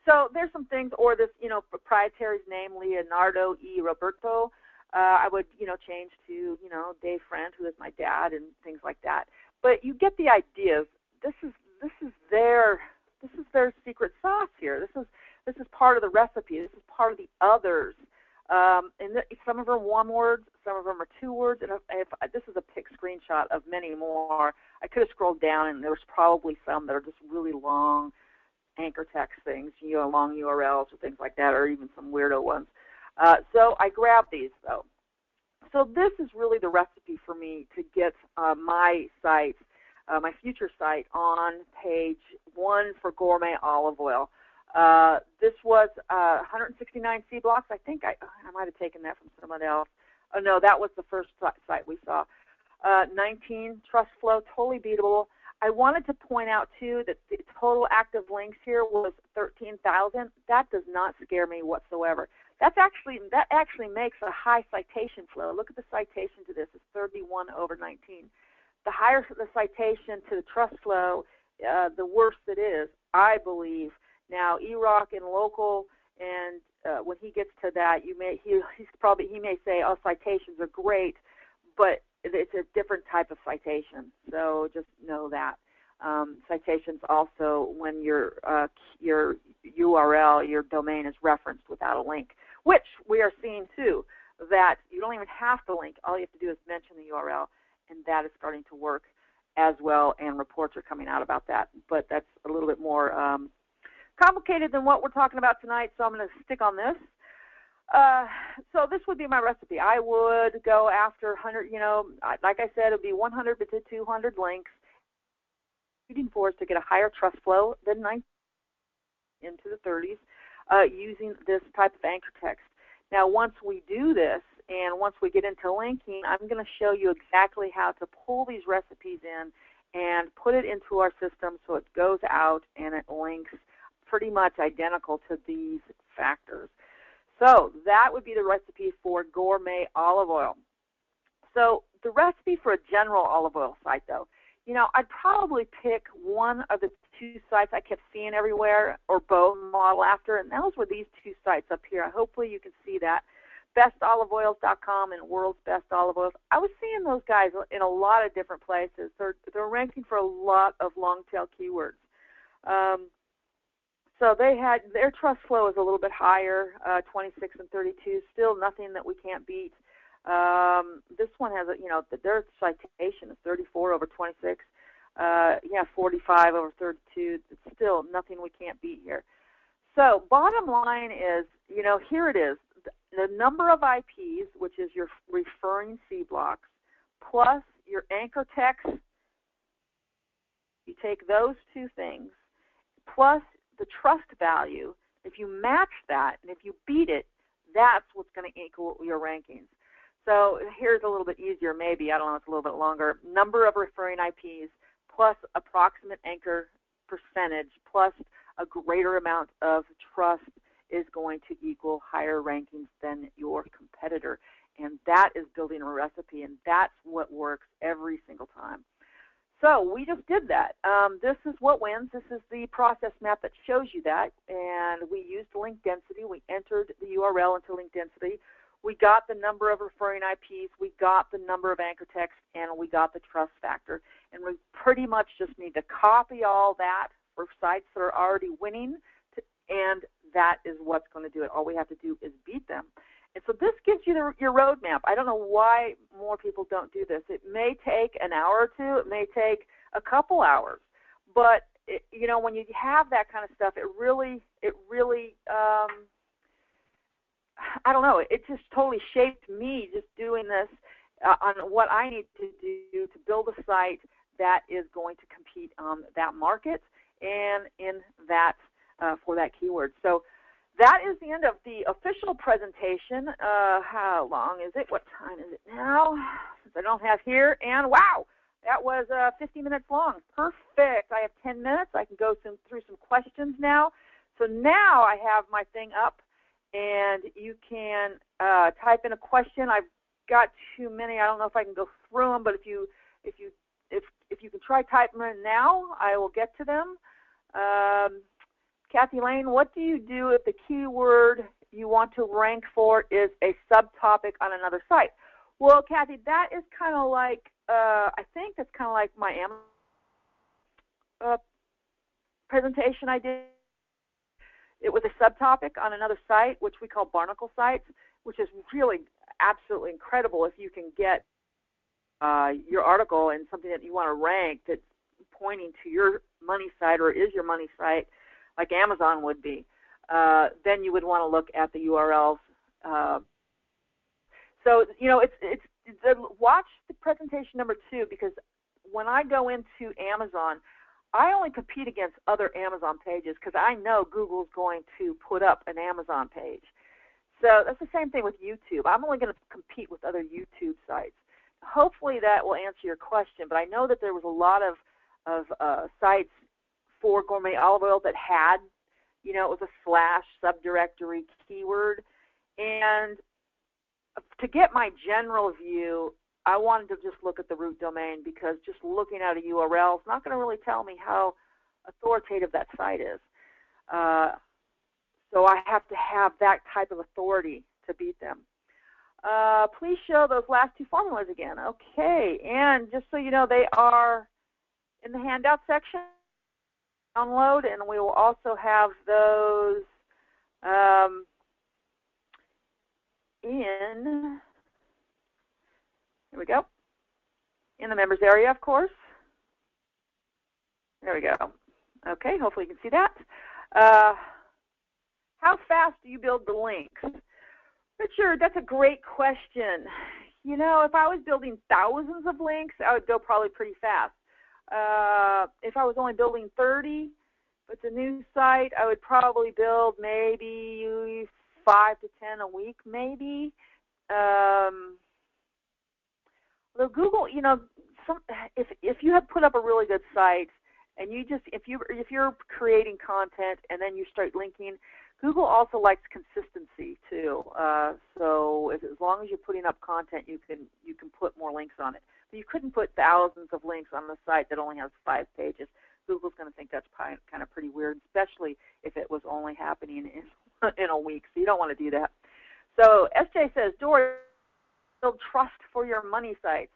So there's some things, or this, proprietary's name, Leonardo E. Roberto. I would, change to, Dave Friend, who is my dad, and things like that. But you get the idea. This is their secret sauce here. This is part of the recipe. This is part of the others. And some of them are one words, some of them are two words. And this is a pic screenshot of many more. I could have scrolled down, and there was probably some that are just really long anchor text things, long URLs or things like that, or even some weirdo ones. So I grabbed these, though. So this is really the recipe for me to get my site, my future site, on page 1 for gourmet olive oil. This was 169 C blocks. I think I might have taken that from someone else. Oh, no, that was the first site we saw. 19 trust flow, totally beatable. I wanted to point out, too, that the total active links here was 13,000. That does not scare me whatsoever. That actually makes a high citation flow. Look at the citation to this. It's 31/19. The higher the citation to the trust flow, the worse it is, I believe. Now, E-Rock and local, and when he gets to that, he may say, "Oh, citations are great," but it's a different type of citation. So just know that. Citations also when your URL, your domain, is referenced without a link, which we are seeing too. That you don't even have to link. All you have to do is mention the URL, and that is starting to work as well. And reports are coming out about that. But that's a little bit more complicated than what we're talking about tonight, so I'm going to stick on this. So this would be my recipe. I would go after 100, like I said, it would be 100 to 200 links. Shooting for is to get a higher trust flow than 19 into the 30s using this type of anchor text. Now, once we do this, and once we get into linking, I'm going to show you exactly how to pull these recipes in and put it into our system so it goes out and it links pretty much identical to these factors. So that would be the recipe for gourmet olive oil. So the recipe for a general olive oil site, though, I'd probably pick one of the two sites I kept seeing everywhere, or both, model after, and those were these two sites up here. Hopefully you can see that. bestoliveoils.com and World's Best Olive Oils. I was seeing those guys in a lot of different places. They're ranking for a lot of long-tail keywords. So they had, their trust flow is a little bit higher, 26 and 32. Still nothing that we can't beat. This one has, their citation is 34/26. 45/32. It's still nothing we can't beat here. So bottom line is, here it is. The number of IPs, which is your referring C blocks, plus your anchor text. You take those two things, plus the trust value. If you match that, and if you beat it, that's what's going to equal your rankings. So here's a little bit easier, maybe. I don't know, it's a little bit longer. Number of referring IPs plus approximate anchor percentage plus a greater amount of trust is going to equal higher rankings than your competitor. and that is building a recipe, and that's what works every single time. So we just did that. This is what wins. This is the process map that shows you that, and we used link density. We entered the URL into link density. We got the number of referring IPs, we got the number of anchor text, and we got the trust factor. And we pretty much just need to copy all that for sites that are already winning, and that is what's going to do it. All we have to do is beat them. And so this gives you your roadmap. I don't know why more people don't do this. It may take an hour or two. It may take a couple hours. But, when you have that kind of stuff, it really I don't know, it just totally shaped me just doing this on what I need to do to build a site that is going to compete on that market and in that for that keyword. So that is the end of the official presentation. How long is it? What time is it now? Since I don't have here. And wow, that was 50 minutes long. Perfect. I have 10 minutes. I can go through some questions now. So now I have my thing up, and you can type in a question. I've got too many. I don't know if I can go through them, but if you can try typing them in now, I will get to them. Kathy Lane, what do you do if the keyword you want to rank for is a subtopic on another site? Well, Kathy, that is kind of like, I think that's kind of like my Amazon presentation I did. It was a subtopic on another site, which we call barnacle sites, which is really absolutely incredible if you can get your article and something that you want to rank that's pointing to your money site or is your money site, like Amazon would be. Then you would want to look at the URLs. So, watch the presentation number 2, because when I go into Amazon, I only compete against other Amazon pages because I know Google's going to put up an Amazon page. So that's the same thing with YouTube. I'm only going to compete with other YouTube sites. Hopefully that will answer your question, but I know that there was a lot of sites for gourmet olive oil that had, it was a / subdirectory keyword. And to get my general view, I wanted to just look at the root domain, because just looking at a URL is not going to really tell me how authoritative that site is. So I have to have that type of authority to beat them. Please show those last 2 formulas again. Okay, and just so you know, they are in the handout section. Download, and we will also have those here we go, in the members area, of course. There we go. Okay, hopefully you can see that. How fast do you build the links? Richard, that's a great question. If I was building thousands of links, I would go probably pretty fast. If I was only building 30, if it's a new site, I would probably build maybe 5 to 10 a week, maybe. Although Google, if you have put up a really good site, and if you're creating content and then you start linking, Google also likes consistency too. So as long as you're putting up content, you can put more links on it. But you couldn't put thousands of links on the site that only has 5 pages. Google's going to think that's kind of pretty weird, especially if it was only happening in a week. So you don't want to do that. So SJ says, Dory, build trust for your money sites.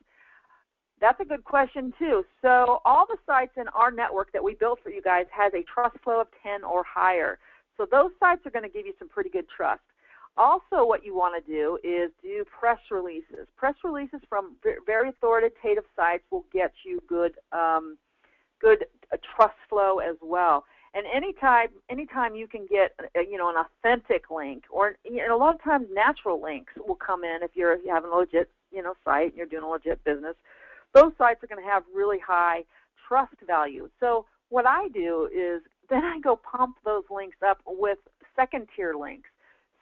That's a good question too. So all the sites in our network that we built for you guys has a trust flow of 10 or higher. So those sites are going to give you some pretty good trust. Also, what you want to do is do press releases. Press releases from very authoritative sites will get you good trust flow as well. And anytime you can get an authentic link, or a lot of times natural links will come in if you have a legit site and you're doing a legit business. Those sites are going to have really high trust value. So what I do is then I go pump those links up with second-tier links.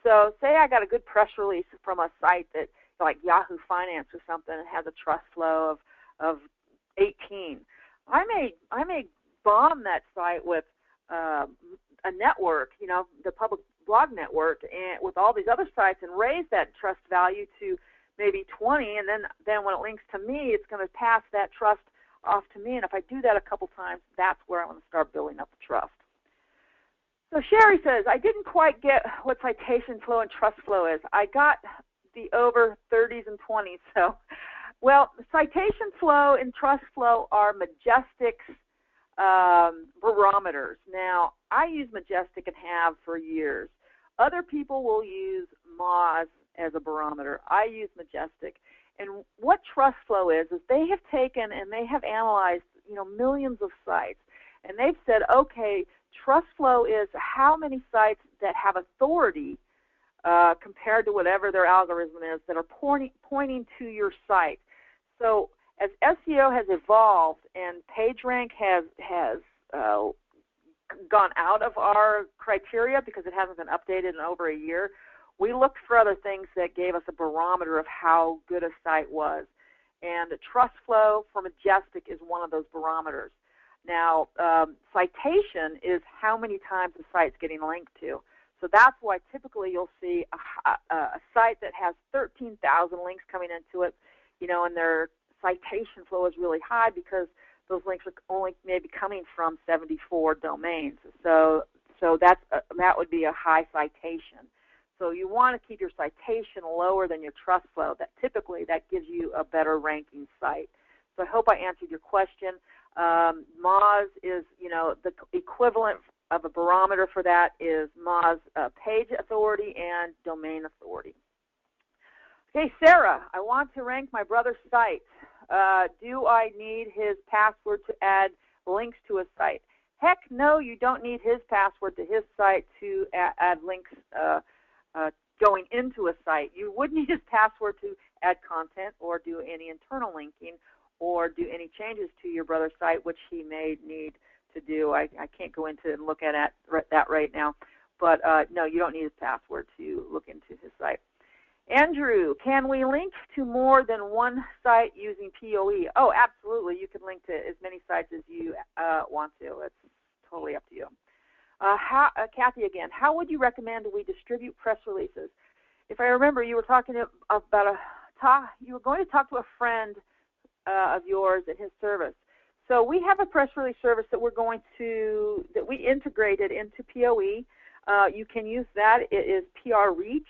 So say I got a good press release from a site that, like Yahoo Finance or something, and has a trust flow of 18. I may bomb that site with a network, the public blog network, and with all these other sites, and raise that trust value to maybe 20, and then when it links to me, it's going to pass that trust off to me. And if I do that a couple times, that's where I'm going to start building up the trust. So Sherry says, I didn't quite get what citation flow and trust flow is. I got the over 30s and 20s. So, well, citation flow and trust flow are Majestic's barometers. Now, I use Majestic and have for years. Other people will use Moz as a barometer. I use Majestic. And what trust flow is they have taken and they have analyzed, millions of sites. And they've said, okay, trust flow is how many sites that have authority compared to whatever their algorithm is that are pointing to your site. So as SEO has evolved and PageRank has gone out of our criteria because it hasn't been updated in over a year, we looked for other things that gave us a barometer of how good a site was. And trust flow for Majestic is one of those barometers. Now, citation is how many times the site's getting linked to. So that's why typically you'll see a site that has 13,000 links coming into it, and their citation flow is really high because those links are only maybe coming from 74 domains. So that would be a high citation. So you want to keep your citation lower than your trust flow. Typically that gives you a better ranking site. So I hope I answered your question. Moz is, the equivalent of a barometer for that is Moz page authority and domain authority. Okay, Sarah, I want to rank my brother's site. Do I need his password to add links to a site? Heck no, you don't need his password to his site to add links going into a site. You would need his password to add content or do any internal linking or do any changes to your brother's site, which he may need to do. I can't go into and look at that right now. But no, you don't need his password to look into his site. Andrew, can we link to more than one site using POE? Oh, absolutely. You can link to as many sites as you want to. It's totally up to you. Kathy again, how would you recommend we distribute press releases? If I remember, you were talking about you were going to talk to a friend of yours at his service. So we have a press release service that we integrated into POE. You can use that. It is PR Reach.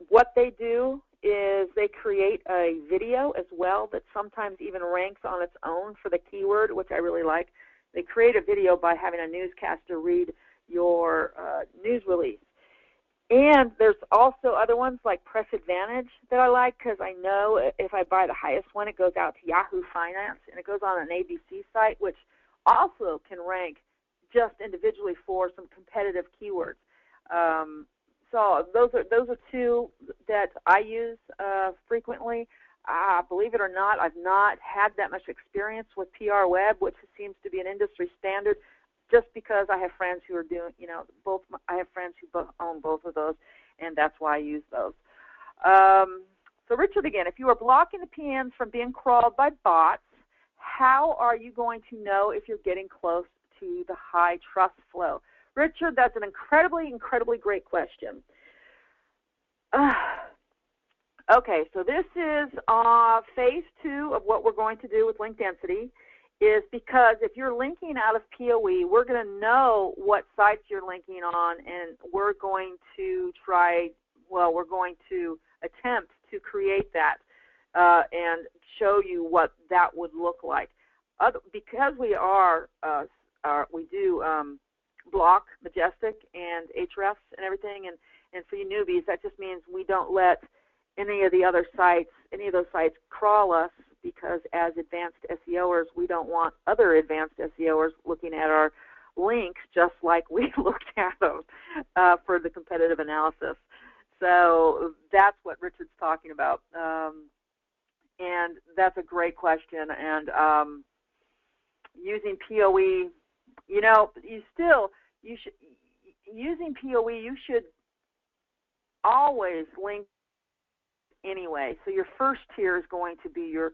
What they do is they create a video as well that sometimes even ranks on its own for the keyword, which I really like. They create a video by having a newscaster read your news release. And there's also other ones like Press Advantage that I like because I know if I buy the highest one, it goes out to Yahoo Finance, and it goes on an ABC site, which also can rank just individually for some competitive keywords. So those are two that I use frequently. Believe it or not, I've not had that much experience with PR Web, which seems to be an industry standard, just because I have friends who are doing, both. I have friends who own both of those, and that's why I use those. So Richard again, if you are blocking the PMs from being crawled by bots, how are you going to know if you're getting close to the high trust flow? Richard, that's an incredibly, incredibly great question. Okay, so this is phase 2 of what we're going to do with link density, is because if you're linking out of POE, we're going to know what sites you're linking on, and we're going to attempt to create that and show you what that would look like. Because we do block Majestic and Ahrefs and everything, and for you newbies, that just means we don't let any of those sites crawl us, because as advanced SEOers, we don't want other advanced SEOers looking at our links just like we looked at them for the competitive analysis. So that's what Richard's talking about. And that's a great question. And using POE, using POE, you should always link anyway. So your first tier is going to be your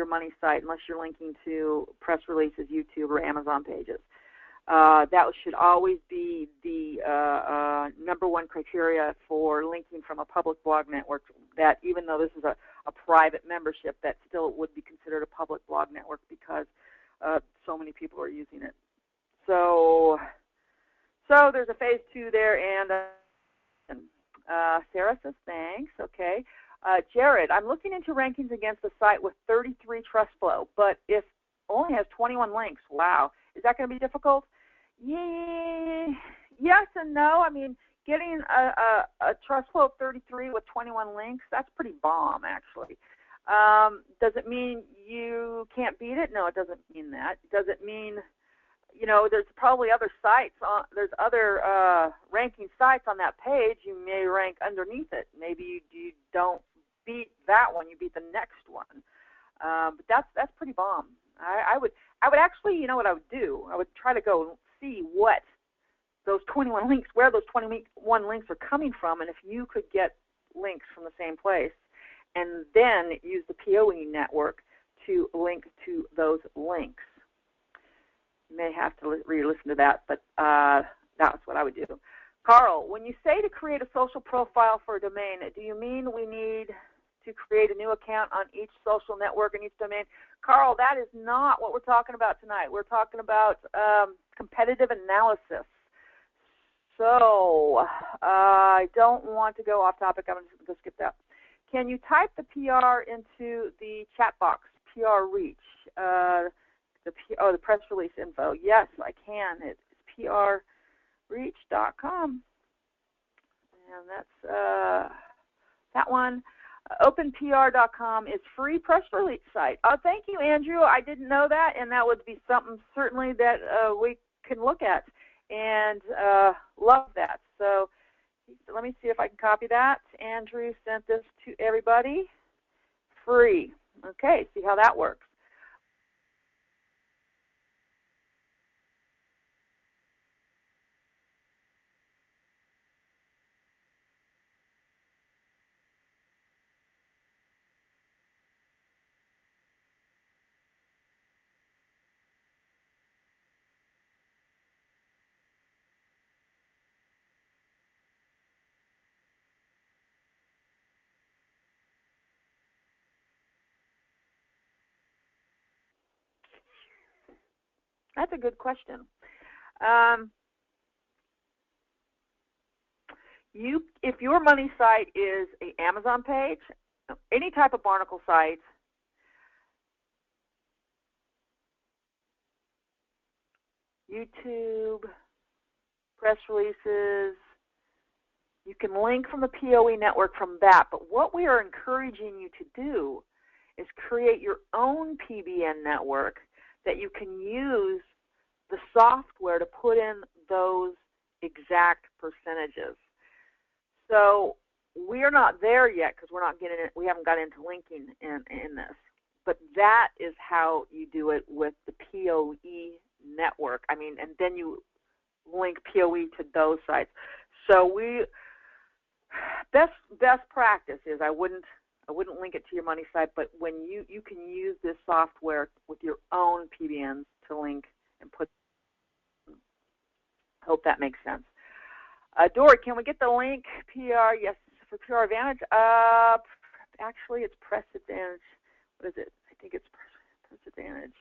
money site, unless you're linking to press releases, YouTube, or Amazon pages. That should always be the number one criteria for linking from a public blog network, that even though this is a private membership, that still would be considered a public blog network because so many people are using it. So there's a phase 2 there, and Sarah says thanks. Okay. Jared, I'm looking into rankings against a site with 33 trust flow, but if only has 21 links. Wow. Is that going to be difficult? Yeah, yes and no. I mean, getting a trust flow of 33 with 21 links, that's pretty bomb, actually. Does it mean you can't beat it? No, it doesn't mean that. Does it mean, you know, there's probably other sites, there's other ranking sites on that page. You may rank underneath it. Maybe you don't beat that one, you beat the next one. But that's pretty bomb. I would actually, you know what I would do? I would try to go see what those 21 links, where those 21 links are coming from, and if you could get links from the same place, and then use the POE network to link to those links. You may have to re-listen to that, but that's what I would do. Carl, when you say to create a social profile for a domain, do you mean we need to create a new account on each social network and each domain? Carl, that is not what we're talking about tonight. We're talking about competitive analysis. So I don't want to go off topic. I'm just going to skip that. Can you type the PR into the chat box, PR reach, the press release info? Yes, I can. It's prreach.com. And that's that one. OpenPR.com is free press release site. Oh, thank you, Andrew. I didn't know that, and that would be something certainly that we can look at, and love that. So let me see if I can copy that. Andrew sent this to everybody. Free. Okay, see how that works. That's a good question. If your money site is an Amazon page, any type of barnacle site, YouTube, press releases, you can link from the POE network from that. But what we are encouraging you to do is create your own PBN network that you can use the software to put in those exact percentages. So we're not there yet because we're not getting it. We haven't got into linking in this. But that is how you do it with the POE network. I mean, and then you link POE to those sites. So best practice is I wouldn't link it to your money site, but when you can use this software with your own PBNs to link and put. Hope that makes sense. Dory, can we get the link? PR, yes, for PR Advantage. Actually, it's Press Advantage. What is it? I think it's Press Advantage.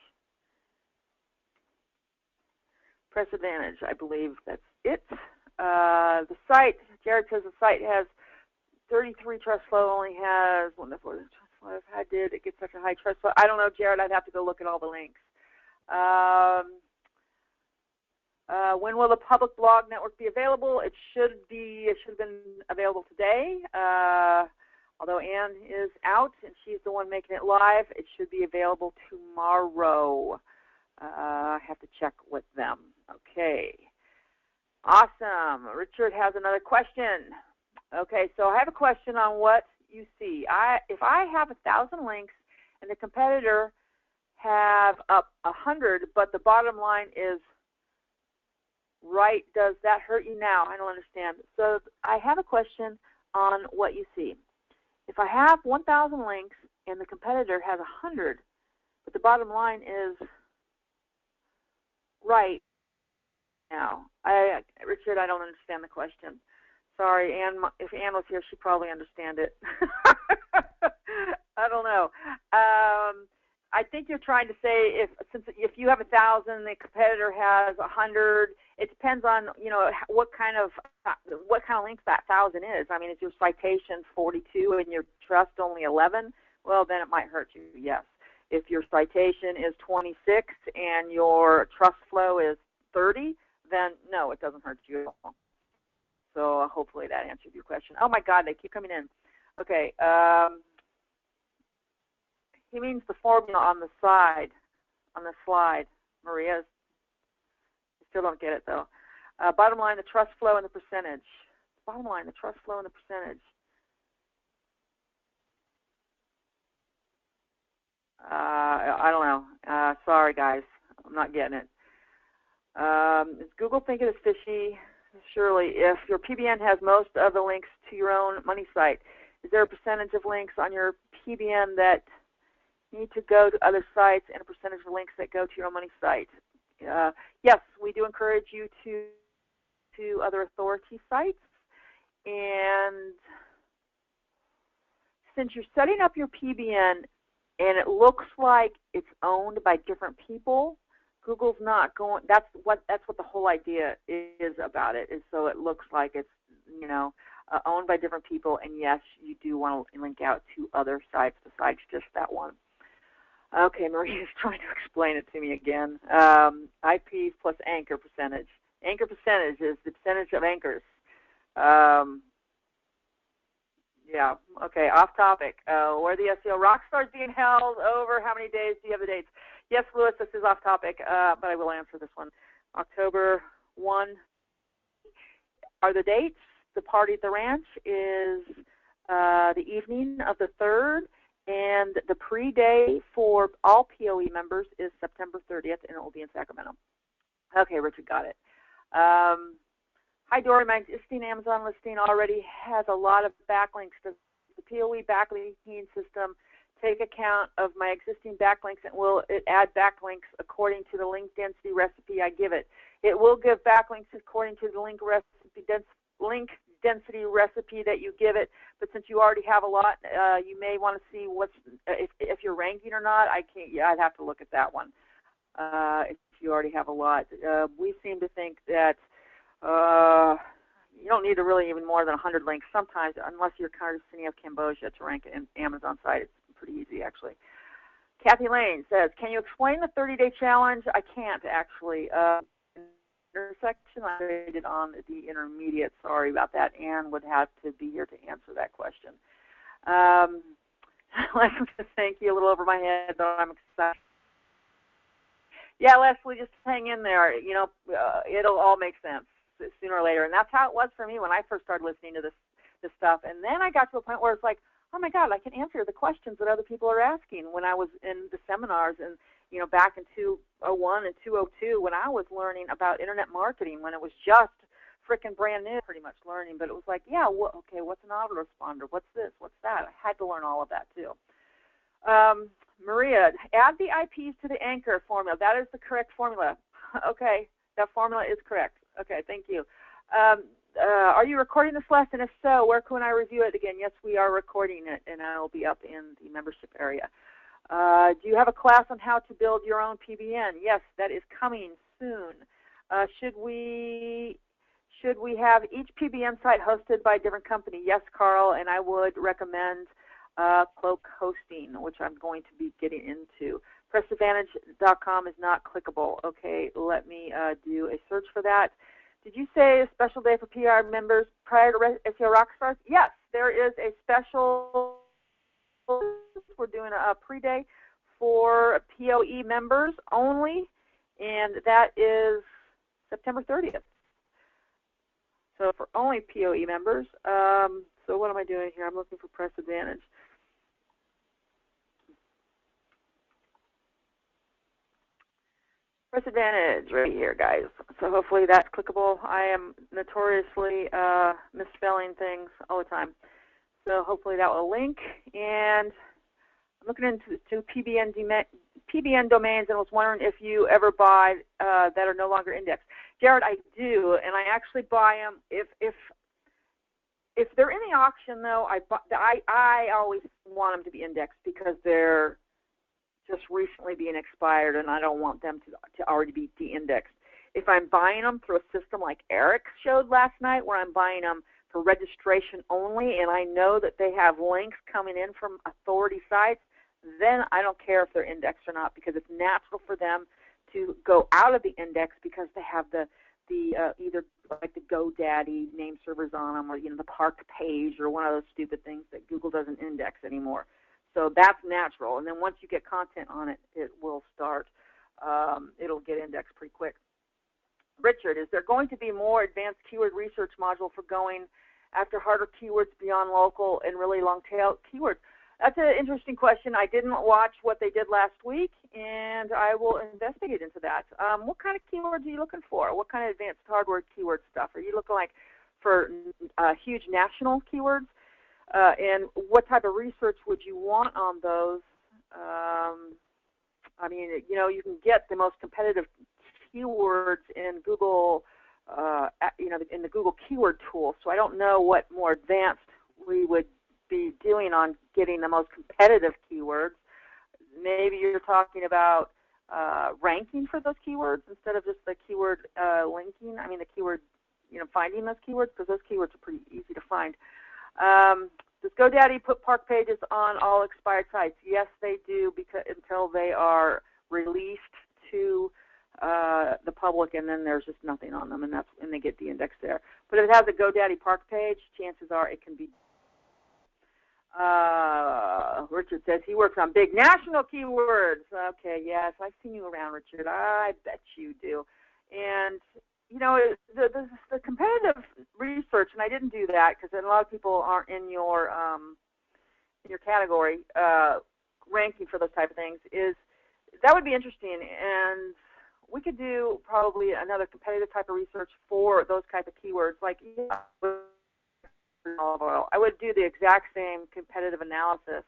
Press Advantage, I believe that's it. The site, Jared says the site has 33 trust flow, only has, wonderful trust flow. How did it get such a high trust flow? I don't know, Jared. I'd have to go look at all the links. When will the public blog network be available? It should have been available today. Although Ann is out and she's the one making it live, it should be available tomorrow. I have to check with them. Okay. Awesome. Richard has another question. Okay, so I have a question on what you see. If I have 1,000 links and the competitor have up 100, but the bottom line is right, does that hurt you now? I don't understand. So I have a question on what you see. If I have 1,000 links and the competitor has 100, but the bottom line is right, now. Richard, I don't understand the question. Sorry, Ann. If Ann was here, she'd probably understand it. I don't know. I think you're trying to say if you have 1,000, the competitor has 100. It depends on what kind of links that 1,000 is. I mean, if your citation 42 and your trust only 11, well, then it might hurt you. Yes. If your citation is 26 and your trust flow is 30, then no, it doesn't hurt you at all. So hopefully that answered your question. Oh my God, they keep coming in. Okay. He means the formula on the slide. Maria, I still don't get it though. Bottom line, the trust flow and the percentage. Bottom line, the trust flow and the percentage. I don't know. Sorry, guys. I'm not getting it. Is Google thinking it's fishy? Surely. If your PBN has most of the links to your own money site, is there a percentage of links on your PBN that need to go to other sites and a percentage of links that go to your own money site? Yes, we do encourage you to other authority sites. And since you're setting up your PBN and it looks like it's owned by different people, Google's not going. That's what the whole idea is about it. Is so it looks like it's owned by different people. And yes, you do want to link out to other sites besides just that one. Okay, Maria's trying to explain it to me again. IPs plus anchor percentage. Anchor percentage is the percentage of anchors. Yeah, okay, off topic. Where the SEO Rockstar is being held over, how many days? Do you have the dates? Yes, Louis, this is off topic, but I will answer this one. October 1 are the dates. The party at the ranch is the evening of the 3rd, and the pre-day for all POE members is September 30th, and it will be in Sacramento. Okay, Richard got it. Hi, Dory. My existing Amazon listing already has a lot of backlinks. Does the POE backlinking system take account of my existing backlinks, and will it add backlinks according to the link density recipe I give it? It will give backlinks according to the link density recipe that you give it, but since you already have a lot, you may want to see if you're ranking or not. I'd have to look at that one. If you already have a lot, we seem to think that you don't need to really even more than 100 links sometimes, unless you're Kyrgyzstan of Cambodia to rank it in Amazon site. It's pretty easy, actually. Kathy Lane says, can you explain the 30-day challenge? I can't, actually. Intersection, I rated on the intermediate. Sorry about that. Anne would have to be here to answer that question. Let me just thank you a little over my head, though I'm excited. Yeah, Leslie, just hang in there. It'll all make sense sooner or later. And that's how it was for me when I first started listening to this stuff. And then I got to a point where it's like, oh my God, I can answer the questions that other people are asking. When I was in the seminars and back in 2001 and 2002, when I was learning about internet marketing, when it was just freaking brand new, pretty much learning. But it was like, yeah, okay, what's an autoresponder? What's this? What's that? I had to learn all of that too. Maria, add the IPs to the anchor formula. That is the correct formula. Okay, that formula is correct. Okay, thank you. Are you recording this lesson? If so, where can I review it again? Yes, we are recording it, and I will be up in the membership area. Do you have a class on how to build your own PBN? Yes, that is coming soon. Should we have each PBN site hosted by a different company? Yes, Carl, and I would recommend Cloak Hosting, which I'm going to be getting into. PressAdvantage.com is not clickable. Okay, let me do a search for that. Did you say a special day for PR members prior to SEO Rockstars? Yes, there is a special. We're doing a pre-day for POE members only, and that is September 30th. So for only POE members. So what am I doing here? I'm looking for Press Advantage. Press Advantage right here, guys. So hopefully that's clickable. I am notoriously misspelling things all the time. So hopefully that will link. And I'm looking into PBN PBN domains and was wondering if you ever buy that are no longer indexed. Jared, I do, and I actually buy them if they're in the auction, though. I always want them to be indexed because they're just recently being expired, and I don't want them to already be de-indexed. If I'm buying them through a system like Eric showed last night, where I'm buying them for registration only, and I know that they have links coming in from authority sites, then I don't care if they're indexed or not, because it's natural for them to go out of the index because they have the either like the GoDaddy name servers on them, or the park page, or one of those stupid things that Google doesn't index anymore. So that's natural, and then once you get content on it, it will start. It'll get indexed pretty quick. Richard, is there going to be more advanced keyword research module for going after harder keywords beyond local and really long tail keywords? That's an interesting question. I didn't watch what they did last week, and I will investigate into that. What kind of keywords are you looking for? What kind of advanced hardware keyword stuff? Are you looking like for huge national keywords? And what type of research would you want on those? I mean, you can get the most competitive keywords in Google, in the Google keyword tool. So I don't know what more advanced we would be doing on getting the most competitive keywords. Maybe you're talking about ranking for those keywords instead of just the keyword linking. I mean, the keyword, finding those keywords, because those keywords are pretty easy to find. Does GoDaddy put park pages on all expired sites? Yes, they do, because until they are released to the public, and then there's just nothing on them, and they get de-indexed there. But if it has a GoDaddy park page, chances are it can be. Richard says he works on big national keywords. Okay, yes, I've seen you around, Richard. I bet you do. And the competitive research, and I didn't do that because a lot of people aren't in your category ranking for those type of things. That would be interesting, and we could do probably another competitive type of research for those type of keywords, like olive oil. I would do the exact same competitive analysis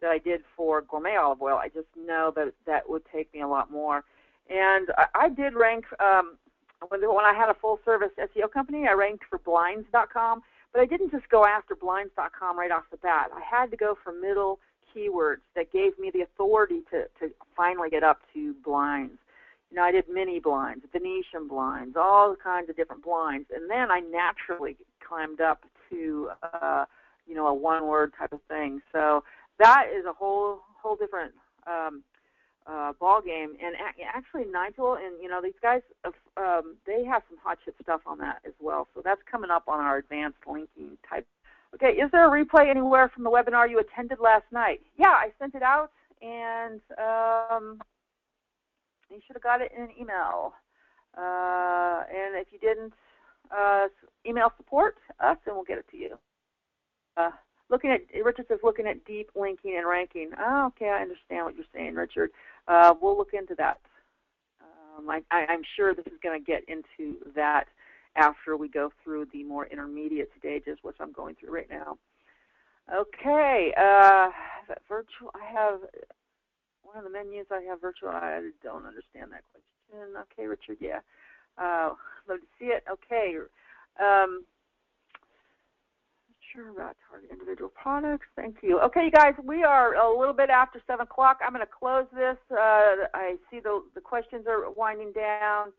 that I did for gourmet olive oil. I just know that would take me a lot more. And I did rank, when I had a full-service SEO company, I ranked for blinds.com, but I didn't just go after blinds.com right off the bat. I had to go for middle keywords that gave me the authority to finally get up to blinds. I did mini blinds, Venetian blinds, all kinds of different blinds, and then I naturally climbed up to a one-word type of thing. So that is a whole different ball game. And actually, Nigel and these guys, they have some hot shit stuff on that as well. So that's coming up on our advanced linking type. Okay, is there a replay anywhere from the webinar you attended last night? Yeah, I sent it out, and you should have got it in an email. And if you didn't, email support us, and we'll get it to you. Richard says looking at deep linking and ranking. Oh, okay, I understand what you're saying, Richard. We'll look into that. I'm sure this is going to get into that after we go through the more intermediate stages, which I'm going through right now. Okay, virtual. I have one of the menus. I have virtual. I don't understand that question. Okay, Richard. Yeah. Love to see it. Okay. Sure about target individual products. Thank you. Okay, you guys, we are a little bit after 7 o'clock. I'm going to close this. I see the questions are winding down.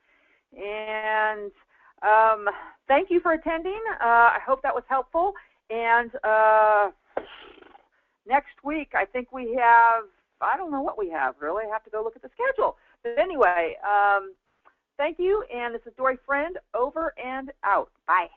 And thank you for attending. I hope that was helpful. And next week, I think we have, I don't know what we have, really. I have to go look at the schedule. But anyway, thank you. And this is Dory Friend, over and out. Bye.